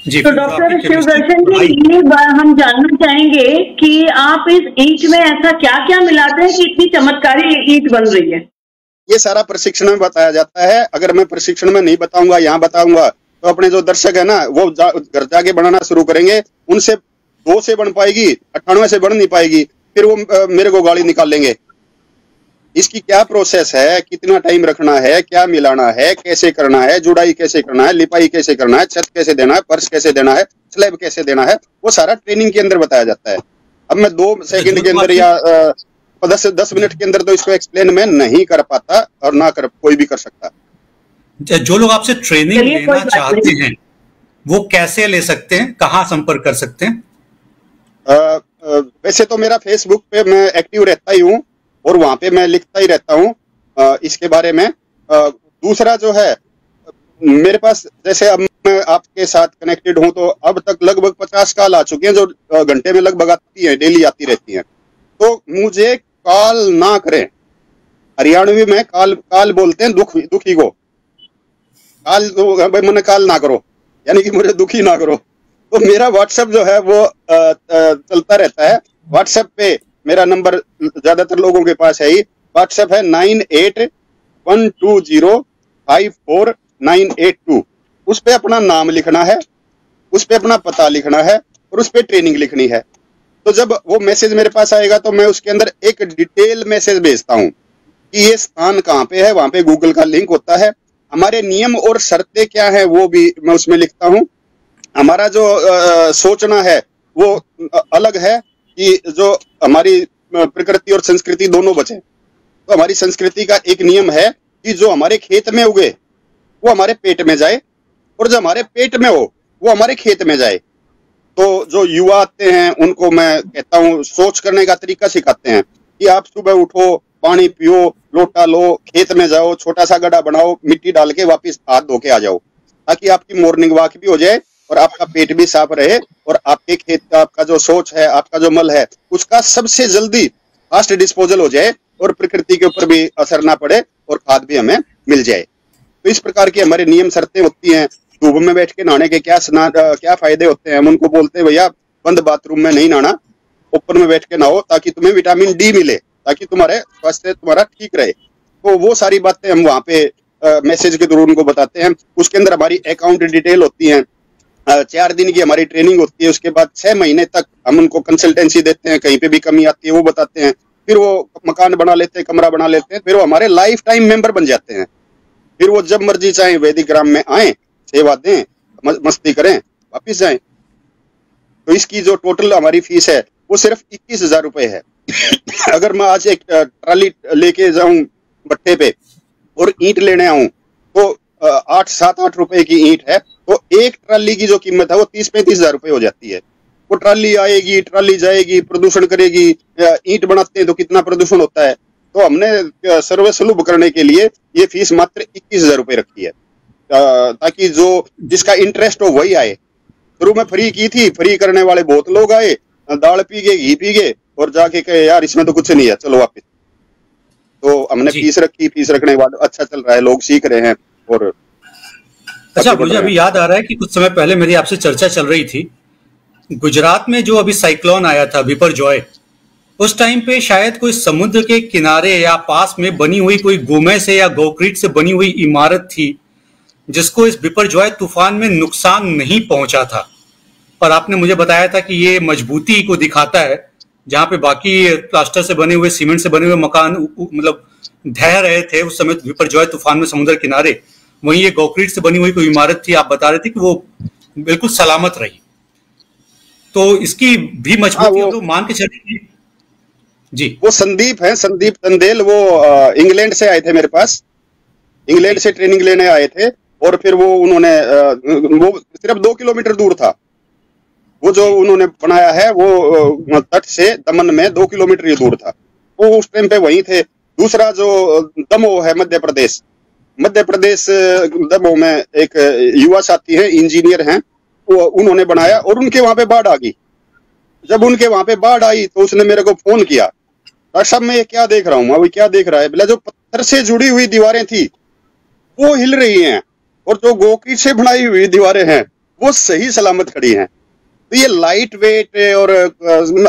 जी, तो डॉक्टर शिवदर्शन जी, ये हम जानना चाहेंगे कि आप इस ईंट में ऐसा क्या क्या मिलाते हैं कि इतनी चमत्कारी ईंट बन रही है? ये सारा प्रशिक्षण में बताया जाता है। अगर मैं प्रशिक्षण में नहीं बताऊंगा, यहाँ बताऊंगा, तो अपने जो दर्शक है ना वो घर जाके बनाना शुरू करेंगे, उनसे 2 से बन पाएगी, 98 से बन नहीं पाएगी, फिर वो मेरे को गाली निकाल लेंगे। इसकी क्या प्रोसेस है, कितना टाइम रखना है, क्या मिलाना है, कैसे करना है, जुड़ाई कैसे करना है, लिपाई कैसे करना है, छत कैसे देना है, फर्श कैसे देना है, स्लैब कैसे देना है, वो सारा ट्रेनिंग के अंदर बताया जाता है। अब मैं 2 सेकंड के अंदर या 10 मिनट के अंदर तो इसको एक्सप्लेन मैं नहीं कर पाता, और ना कर कोई भी कर सकता। जो लोग आपसे ट्रेनिंग लेना चाहते हैं वो कैसे ले सकते हैं, कहाँ संपर्क कर सकते हैं? वैसे तो मेरा फेसबुक पे मैं एक्टिव रहता ही हूँ और वहां पे मैं लिखता ही रहता हूँ इसके बारे में। दूसरा जो है, मेरे पास जैसे अब मैं आपके साथ कनेक्टेड हूँ, तो अब तक लगभग 50 कॉल आ चुके हैं जो घंटे में लगभग आती है, डेली आती रहती हैं। तो मुझे कॉल ना करें, हरियाणवी में काल बोलते हैं दुखी को, काल भाई मैंने काल ना करो, यानी कि मुझे दुखी ना करो। तो मेरा व्हाट्सएप जो है वो चलता रहता है। व्हाट्सएप पे मेरा नंबर ज्यादातर लोगों के पास है ही, व्हाट्सएप है 9812054982। उस पे अपना नाम लिखना है, उस पे अपना पता लिखना है और उस पे ट्रेनिंग लिखनी है। तो जब वो मैसेज मेरे पास आएगा तो मैं उसके अंदर एक डिटेल मैसेज भेजता हूँ कि ये स्थान कहाँ पे है, वहां पे गूगल का लिंक होता है, हमारे नियम और शर्तें क्या है वो भी मैं उसमें लिखता हूँ। हमारा जो सोचना है वो अलग है कि जो हमारी प्रकृति और संस्कृति दोनों बचे। तो हमारी संस्कृति का एक नियम है कि जो हमारे खेत में उगे वो हमारे पेट में जाए, और जो हमारे पेट में हो वो हमारे खेत में जाए। तो जो युवा आते हैं उनको मैं कहता हूँ, सोच करने का तरीका सिखाते हैं कि आप सुबह उठो, पानी पियो, लोटा लो, खेत में जाओ, छोटा सा गड्ढा बनाओ, मिट्टी डाल के वापिस हाथ धो के आ जाओ, ताकि आपकी मॉर्निंग वॉक भी हो जाए और आपका पेट भी साफ रहे, और आपके खेत का, आपका जो सोच है, आपका जो मल है, उसका सबसे जल्दी फास्ट डिस्पोजल हो जाए और प्रकृति के ऊपर भी असर ना पड़े और खाद भी हमें मिल जाए। तो इस प्रकार की हमारे नियम शर्तें होती हैं। धूप में बैठ के नहाने के क्या फायदे होते हैं, हम उनको बोलते हैं भैया बंद बाथरूम में नहीं नहाना, ओपन में बैठ के नहाओ, ताकि तुम्हें विटामिन डी मिले, ताकि तुम्हारे स्वास्थ्य तुम्हारा ठीक रहे। तो वो सारी बातें हम वहाँ पे मैसेज के थ्रू उनको बताते हैं। उसके अंदर हमारी अकाउंट डिटेल होती है, 4 दिन की हमारी ट्रेनिंग होती है। उसके बाद 6 महीने तक हम उनको कंसल्टेंसी देते हैं, कहीं पे भी कमी आती है वो बताते हैं, फिर वो मकान बना लेते हैं, कमरा बना लेते हैं, फिर वो हमारे लाइफ टाइम मेंबर बन जाते हैं। फिर वो जब मर्जी चाहे वैदिक ग्राम में आए, सेवा दें, मस्ती करें, वापिस जाएं। तो इसकी जो टोटल हमारी फीस है वो सिर्फ 21,000 रुपए है। अगर मैं आज एक ट्राली लेके जाऊं भट्टे पे और ईंट लेने आऊं तो 8-7-8 रुपए की ईंट है, तो एक ट्राली की जो कीमत है वो 30-35 हजार रुपए हो जाती है। वो ट्राली आएगी, ट्राली जाएगी, प्रदूषण करेगी। ईंट बनाते हैं तो कितना प्रदूषण होता है। तो हमने सर्वे सुलभ करने के लिए ये फीस मात्र 21 हजार रुपए रखी है, ताकि जो जिसका इंटरेस्ट हो वही आए। शुरू में फ्री की थी, फ्री करने वाले बहुत लोग आए, दाल पी गए, घी पी गए और जाके कहे यार इसमें तो कुछ नहीं है, चलो वापस। तो हमने फीस रखी, फीस रखने के बाद अच्छा चल रहा है, लोग सीख रहे हैं। और अच्छा, मुझे अभी याद आ रहा है कि कुछ समय पहले मेरी आपसे चर्चा चल रही थी, गुजरात में जो अभी साइक्लोन आया था बिपरजॉय, उस टाइम पे शायद कोई समुद्र के किनारे या पास में बनी हुई कोई गोमे से या गोक्रीट से बनी हुई इमारत थी जिसको इस बिपरजॉय तूफान में नुकसान नहीं पहुंचा था। और आपने मुझे बताया था कि ये मजबूती को दिखाता है, जहां पे बाकी प्लास्टर से बने हुए, सीमेंट से बने हुए मकान मतलब ढह रहे थे उस समय बिपरजॉय तूफान में समुद्र किनारे, वहीं ये गोक्रीट से बनी हुई कोई इमारत थी, आप बता रहे थे कि वो बिल्कुल सलामत रही। तो इसकी भी मजबूती तो मान के चलिए जी। वो संदीप है, संदीप तंदेल, वो इंग्लैंड से आए थे मेरे पास, इंग्लैंड से ट्रेनिंग लेने आए थे। और फिर वो उन्होंने वो सिर्फ 2 किलोमीटर दूर था, वो जो उन्होंने बनाया है वो तट से दमन में 2 किलोमीटर ही दूर था, वो उस टाइम पे वहीं थे। दूसरा जो दमोह है, मध्य प्रदेश दमोह में एक युवा साथी है, इंजीनियर हैं, वो उन्होंने बनाया और उनके वहां पे बाढ़ आ गई। जब उनके वहां पे बाढ़ आई तो उसने मेरे को फोन किया, डॉक्टर साहब मैं ये क्या देख रहा हूँ। अभी क्या देख रहा है? बोला जो पत्थर से जुड़ी हुई दीवारें थी वो हिल रही हैं और जो गोकी से बनाई हुई दीवारें हैं वो सही सलामत खड़ी हैं। तो ये लाइट वेट और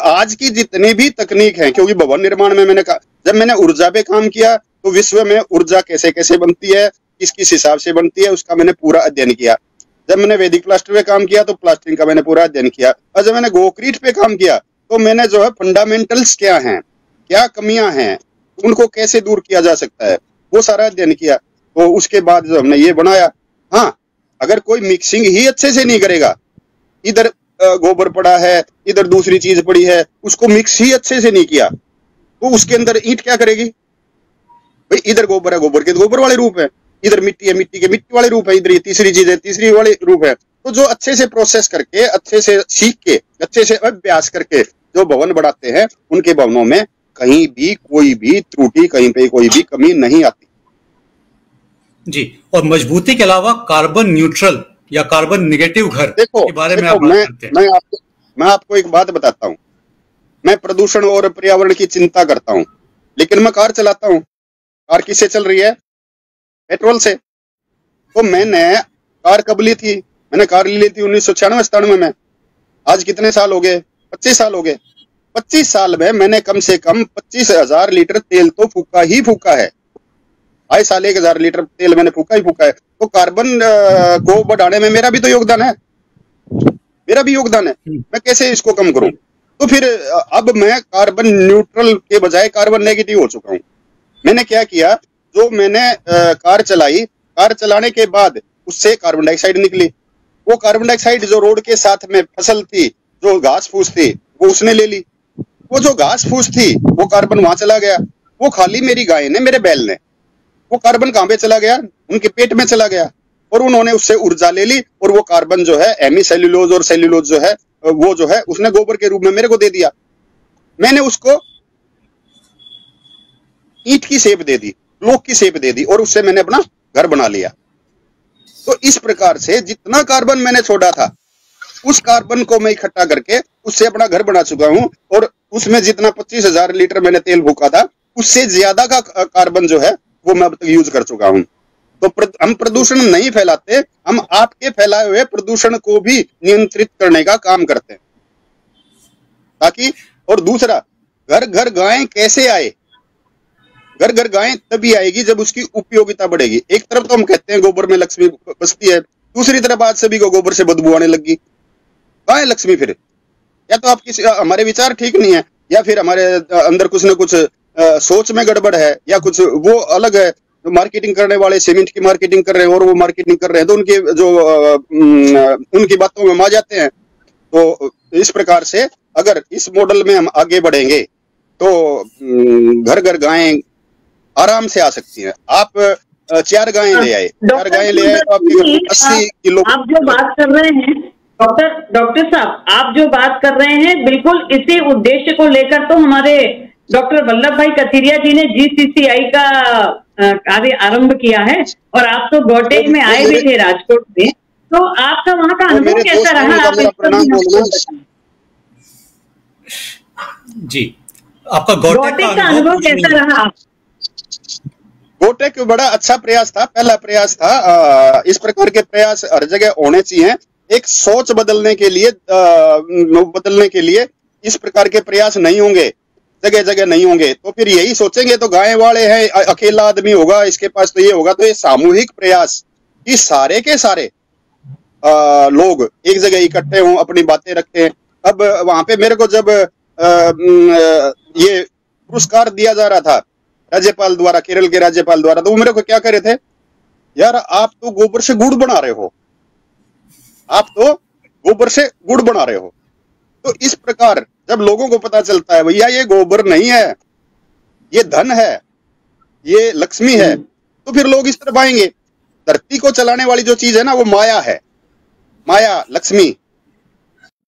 आज की जितनी भी तकनीक है, क्योंकि भवन निर्माण में मैंने कहा, जब मैंने ऊर्जा पे काम किया तो विश्व में ऊर्जा कैसे कैसे बनती है, किस किस हिसाब से बनती है, उसका मैंने पूरा अध्ययन किया। जब मैंने वैदिक प्लास्टर पे काम किया तो प्लास्टरिंग का मैंने पूरा अध्ययन किया। और जब मैंने गोक्रीट पे काम किया तो मैंने जो है फंडामेंटल्स क्या हैं, क्या कमियां हैं, उनको कैसे दूर किया जा सकता है, वो सारा अध्ययन किया। तो उसके बाद जो हमने ये बनाया। हाँ, अगर कोई मिक्सिंग ही अच्छे से नहीं करेगा, इधर गोबर पड़ा है, इधर दूसरी चीज पड़ी है, उसको मिक्स ही अच्छे से नहीं किया तो उसके अंदर ईंट क्या करेगी भाई? इधर गोबर है, गोबर के गोबर वाले रूप है, इधर मिट्टी है, मिट्टी के मिट्टी वाले रूप है, इधर ये तीसरी चीज है, तीसरी वाले रूप है। तो जो अच्छे से प्रोसेस करके, अच्छे से सीख के, अच्छे से अभ्यास करके जो भवन बढ़ाते हैं, उनके भवनों में कहीं भी कोई भी त्रुटि, कहीं पे कोई भी कमी नहीं आती जी। और मजबूती के अलावा कार्बन न्यूट्रल या कार्बन निगेटिव घर के बारे में आप बात करते हैं। मैं आपको एक बात बताता हूँ। मैं प्रदूषण और पर्यावरण की चिंता करता हूँ, लेकिन मैं कार चलाता हूँ। कार किससे चल रही है? पेट्रोल से। तो मैंने कार कब ली थी? मैंने कार ली थी 1996-97 में। आज कितने साल हो गए? 25 साल हो गए। 25 साल में मैंने कम से कम 25,000 लीटर तेल तो फूका ही फूका है। आए साल 1,000 लीटर तेल मैंने फूका ही फूका है। तो कार्बन को बढ़ाने में मेरा भी तो योगदान है, मेरा भी योगदान है। मैं कैसे इसको कम करूं? तो फिर अब मैं कार्बन न्यूट्रल के बजाय कार्बन नेगेटिव हो चुका हूं। मैंने क्या किया, जो मैंने कार चलाई, कार चलाने के बाद उससे कार्बन डाइऑक्साइड निकली। वो कार्बन डाइऑक्साइड जो रोड के साथ में फसल थी, जो घास फूस थी, वो उसने ले ली। वो जो घास फूस थी वो कार्बन वहां चला गया। वो खाली मेरी गाय ने, मेरे बैल ने, वो कार्बन कहां पे चला गया? उनके पेट में चला गया और उन्होंने उससे ऊर्जा ले ली। और वो कार्बन जो है हेमी सेल्यूलोज और सेल्यूलोज जो है वो जो है उसने गोबर के रूप में मेरे को दे दिया। मैंने उसको ईंट की शेप दे दी, ब्लॉक की शेप दे दी और उससे मैंने अपना घर बना लिया। तो इस प्रकार से जितना कार्बन मैंने छोड़ा था उस कार्बन को मैं इकट्ठा करके उससे अपना घर बना चुका हूं। और उसमें जितना 25,000 लीटर मैंने तेल फूका था उससे ज्यादा का कार्बन जो है वो मैं अब तक यूज कर चुका हूं। तो हम प्रदूषण नहीं फैलाते, हम आपके फैलाए हुए प्रदूषण को भी नियंत्रित करने का काम करते हैं। ताकि, और दूसरा, घर घर गायें कैसे आए? घर घर गायें तभी आएगी जब उसकी उपयोगिता बढ़ेगी। एक तरफ तो हम कहते हैं गोबर में लक्ष्मी बसती है, दूसरी तरफ आज सभी को गोबर से बदबू आने लगी। कहाँ है लक्ष्मी फिर? या तो आपकी हमारे विचार ठीक नहीं है, या फिर हमारे अंदर कुछ न कुछ सोच में गड़बड़ है, या कुछ वो अलग है। मार्केटिंग करने वाले सीमेंट की मार्केटिंग कर रहे हैं और वो मार्केटिंग कर रहे हैं तो उनके जो उनकी बातों में आ जाते हैं। तो इस प्रकार से अगर इस मॉडल में हम आगे बढ़ेंगे तो घर घर गायें आराम से आ सकती हैं। आप 4 गायें ले आए, 4 गायें ले आए तो आपके घर में 80 किलो। आप जो बात कर रहे हैं डॉक्टर साहब, आप जो बात कर रहे हैं बिल्कुल इसी उद्देश्य को लेकर तो हमारे डॉक्टर वल्लभ भाई कथिरिया जी ने GCCI का कार्य आरंभ किया है। और आप तो गौटेक में आए भी थे राजकोट में, तो आपका वहां का अनुभव कैसा रहा? आप इस पर भी जी, आपका गौटेक का अनुभव कैसा रहा? गौटेक बड़ा अच्छा प्रयास था, पहला प्रयास था। इस प्रकार के प्रयास हर जगह होने चाहिए। एक सोच बदलने के लिए इस प्रकार के प्रयास नहीं होंगे, जगह जगह नहीं होंगे, तो फिर यही सोचेंगे तो गाय वाले हैं, अकेला आदमी होगा, इसके पास तो ये होगा। तो ये सामूहिक प्रयास कि सारे के सारे लोग एक जगह इकट्ठे हों, अपनी बातें रखें। अब वहां पे मेरे को जब ये पुरस्कार दिया जा रहा था राज्यपाल द्वारा, केरल के राज्यपाल द्वारा, तो वो मेरे को क्या कह रहे थे, यार आप तो गोबर से गुड़ बना रहे हो, आप तो गोबर से गुड़ बना रहे हो। तो इस प्रकार जब लोगों को पता चलता है भैया ये गोबर नहीं है, ये धन है, ये लक्ष्मी है, तो फिर लोग इस तरफ आएंगे। धरती को चलाने वाली जो चीज है ना, वो माया है, माया लक्ष्मी।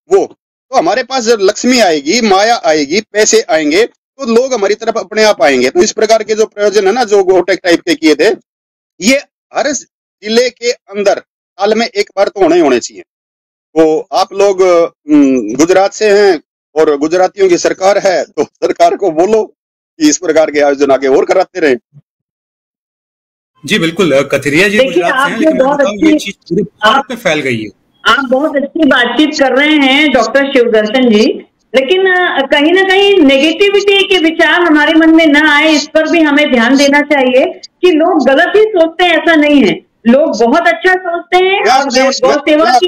वो तो हमारे पास जब लक्ष्मी आएगी, माया आएगी, पैसे आएंगे, तो लोग हमारी तरफ अपने आप आएंगे। तो इस प्रकार के जो प्रयोजन है ना, जो गौटेक टाइप के किए थे, ये हर जिले के अंदर साल में एक बार तो होने चाहिए। तो आप लोग गुजरात से हैं और गुजरातियों की सरकार है, तो सरकार को बोलो कि इस प्रकार के आयोजन आगे और कराते रहे। जी बिल्कुल, कथिरिया जी गुजरात से हैं, लेकिन मैं बताऊं ये चीज पूरे भारत में फैल गई है। आप बहुत अच्छी बातचीत कर रहे हैं डॉक्टर शिवदर्शन जी, लेकिन कहीं ना कहीं नेगेटिविटी के विचार हमारे मन में न आए, इस पर भी हमें ध्यान देना चाहिए कि लोग गलत ही सोचते हैं, ऐसा नहीं है। लोग बहुत अच्छा सोचते हैं और गौ सेवा की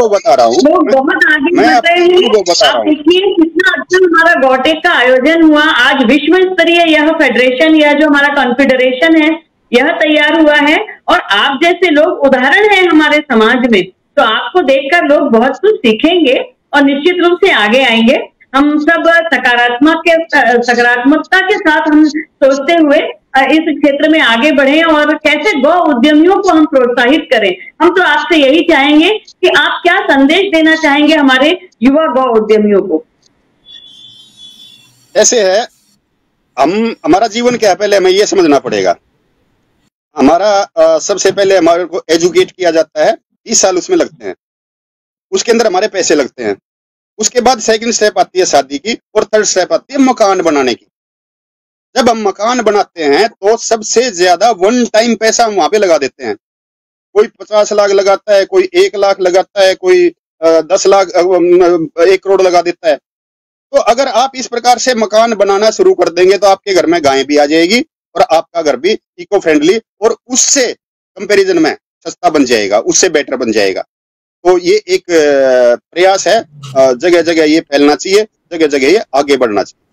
बता रहा हूँ, लोग बहुत आगे बढ़ रहे हैं। आप देखिए कितना अच्छा हमारा गौटेक का आयोजन हुआ। आज विश्व स्तरीय यह फेडरेशन, यह जो हमारा कॉन्फेडरेशन है, यह तैयार हुआ है। और आप जैसे लोग उदाहरण हैं हमारे समाज में, तो आपको देखकर लोग बहुत कुछ सीखेंगे और निश्चित रूप से आगे आएंगे। हम सब सकारात्मकता के साथ हम सोचते हुए इस क्षेत्र में आगे बढ़े और कैसे गौ उद्यमियों को हम प्रोत्साहित करें। हम तो आपसे यही चाहेंगे कि आप क्या संदेश देना चाहेंगे हमारे युवा गौ उद्यमियों को? ऐसे है, हमारा जीवन क्या है, पहले हमें ये समझना पड़ेगा। हमारा सबसे पहले हमारे को एजुकेट किया जाता है, 20 साल उसमें लगते हैं, उसके अंदर हमारे पैसे लगते हैं। उसके बाद सेकंड स्टेप आती है शादी की, और थर्ड स्टेप आती है मकान बनाने की। जब हम मकान बनाते हैं तो सबसे ज्यादा वन टाइम पैसा हम वहां पे लगा देते हैं। कोई 50 लाख लगाता है, कोई 1 लाख लगाता है, कोई 10 लाख 1 करोड़ लगा देता है। तो अगर आप इस प्रकार से मकान बनाना शुरू कर देंगे तो आपके घर में गाय भी आ जाएगी और आपका घर भी इको फ्रेंडली और उससे कंपैरिजन में सस्ता बन जाएगा, उससे बेटर बन जाएगा। तो ये एक प्रयास है, जगह जगह ये फैलना चाहिए, जगह जगह ये आगे बढ़ना चाहिए।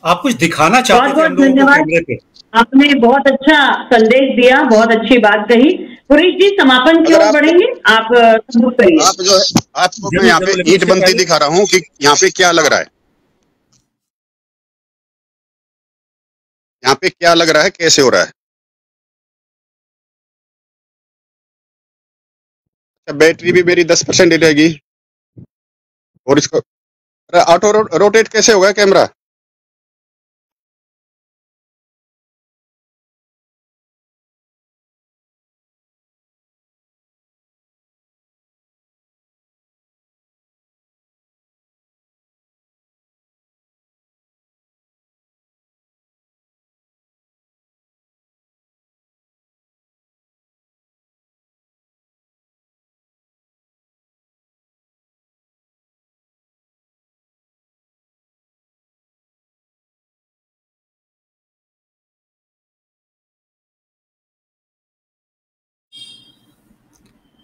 आप कुछ दिखाना चाहते थे हम लोगों को कैमरे पे? आपने बहुत अच्छा संदेश दिया, बहुत अच्छी बात कही। पुरीश जी समापन की ओर बढ़ेंगे, आप करिए। आप जो है, आपको मैं यहाँ पे ईंट बनती दिखा रहा हूँ कि यहाँ पे क्या लग रहा है, यहाँ पे क्या लग रहा है, कैसे हो रहा है। बैटरी भी मेरी 10% ही रहेगी। और इसको ऑटो रोटेट कैसे होगा कैमरा?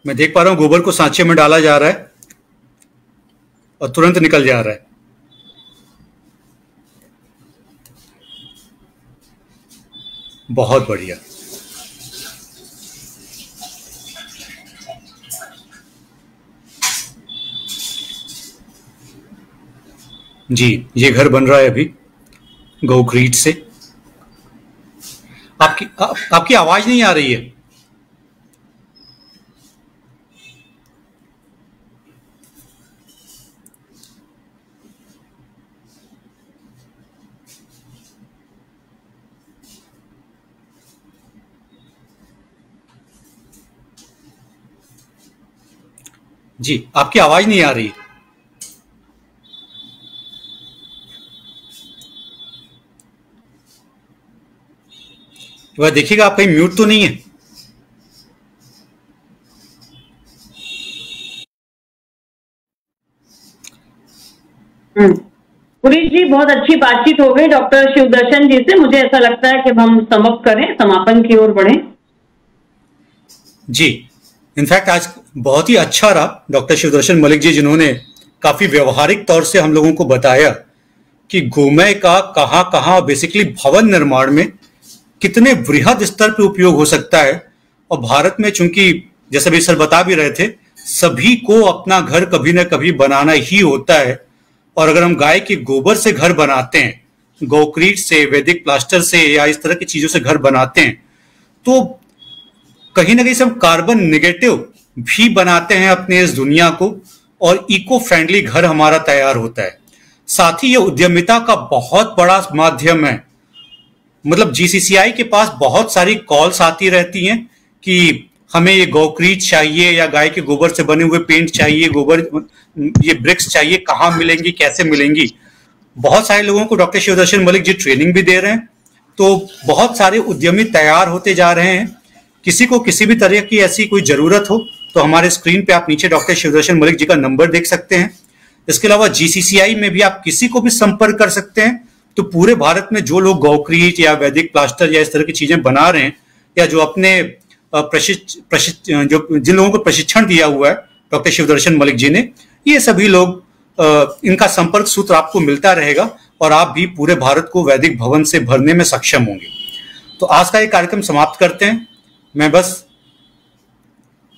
मैं देख पा रहा हूं गोबर को सांचे में डाला जा रहा है और तुरंत निकल जा रहा है। बहुत बढ़िया। जी, ये घर बन रहा है अभी गोक्रीट से। आपकी आवाज नहीं आ रही है। जी, आपकी आवाज नहीं आ रही। वह देखिएगा आप कहीं म्यूट तो नहीं है। पुरीश जी, बहुत अच्छी बातचीत हो गई डॉक्टर शिवदर्शन जी से। मुझे ऐसा लगता है कि हम समाप्त करें, समापन की ओर बढ़ें। जी, इनफैक्ट आज बहुत ही अच्छा रहा डॉक्टर शिवदर्शन मलिक जी, जिन्होंने काफी व्यवहारिक तौर से हम लोगों को बताया कि गोमय का कहां कहां बेसिकली भवन निर्माण में कितने वृहद स्तर पे उपयोग हो सकता है। और भारत में चूंकि जैसे भी सर बता भी रहे थे, सभी को अपना घर कभी ना कभी बनाना ही होता है। और अगर हम गाय के गोबर से घर बनाते हैं, गोक्रीट से, वैदिक प्लास्टर से या इस तरह की चीजों से घर बनाते हैं, तो कहीं ना कहीं से हम कार्बन नेगेटिव भी बनाते हैं अपने इस दुनिया को, और इको फ्रेंडली घर हमारा तैयार होता है। साथ ही ये उद्यमिता का बहुत बड़ा माध्यम है। मतलब जीसीसीआई के पास बहुत सारी कॉल्स आती रहती हैं कि हमें ये गोक्रीट चाहिए या गाय के गोबर से बने हुए पेंट चाहिए, ये ब्रिक्स चाहिए, कहाँ मिलेंगी, कैसे मिलेंगी। बहुत सारे लोगों को डॉक्टर शिवदर्शन मलिक जी ट्रेनिंग भी दे रहे हैं। तो बहुत सारे उद्यमी तैयार होते जा रहे हैं। किसी को किसी भी तरह की ऐसी कोई जरूरत हो तो हमारे स्क्रीन पे आप नीचे डॉक्टर शिवदर्शन मलिक जी का नंबर देख सकते हैं। इसके अलावा जीसीसीआई में भी आप किसी को भी संपर्क कर सकते हैं। तो पूरे भारत में जो लोग गोक्रीट या वैदिक प्लास्टर या इस तरह की चीजें बना रहे हैं, या जो अपने जिन लोगों को प्रशिक्षण दिया हुआ है डॉक्टर शिवदर्शन मलिक जी ने, ये सभी लोग इनका संपर्क सूत्र आपको मिलता रहेगा और आप भी पूरे भारत को वैदिक भवन से भरने में सक्षम होंगे। तो आज का ये कार्यक्रम समाप्त करते हैं। मैं बस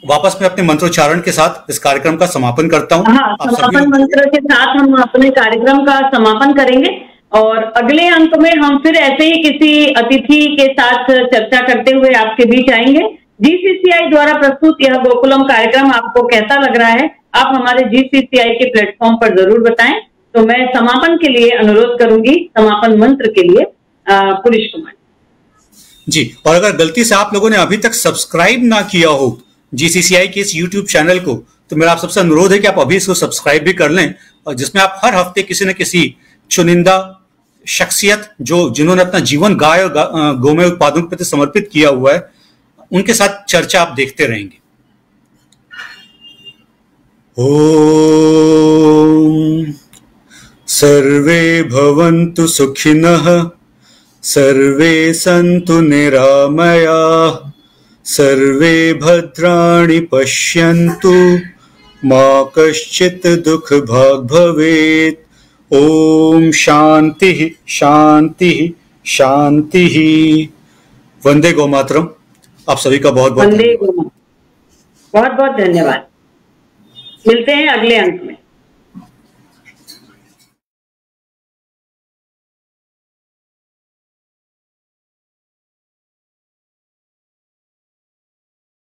वापस में अपने मंत्रोच्चारण के साथ इस कार्यक्रम का समापन करता हूँ। हाँ, समापन मंत्र के साथ हम अपने कार्यक्रम का समापन करेंगे और अगले अंक में हम फिर ऐसे ही किसी अतिथि के साथ चर्चा करते हुए आपके बीच आएंगे। जीसीसीआई द्वारा प्रस्तुत यह गोकुलम कार्यक्रम आपको कैसा लग रहा है, आप हमारे जीसीसीआई के प्लेटफॉर्म पर जरूर बताएं। तो मैं समापन के लिए अनुरोध करूंगी, समापन मंत्र के लिए पुरीश कुमार जी। और अगर गलती से आप लोगों ने अभी तक सब्सक्राइब ना किया हो जीसीसीआई के इस यूट्यूब चैनल को, तो मेरा आप सबसे अनुरोध है कि आप अभी इसको सब्सक्राइब भी कर लें, और जिसमें आप हर हफ्ते किसी न किसी चुनिंदा शख्सियत जिन्होंने अपना जीवन गाय और गोमय उत्पादों के प्रति समर्पित किया हुआ है, उनके साथ चर्चा आप देखते रहेंगे। ओम सर्वे भवन्तु सुखिनः, सर्वे सन्तु निरामयाः, सर्वे भद्राणि पश्यन्तु, मा कश्चित् दुःखभाग् भवेत्। ओम शांति शांति शांति। वंदे गोमातरम। आप सभी का बहुत बहुत धन्यवाद। बहुत बहुत धन्यवाद। मिलते हैं अगले अंक में।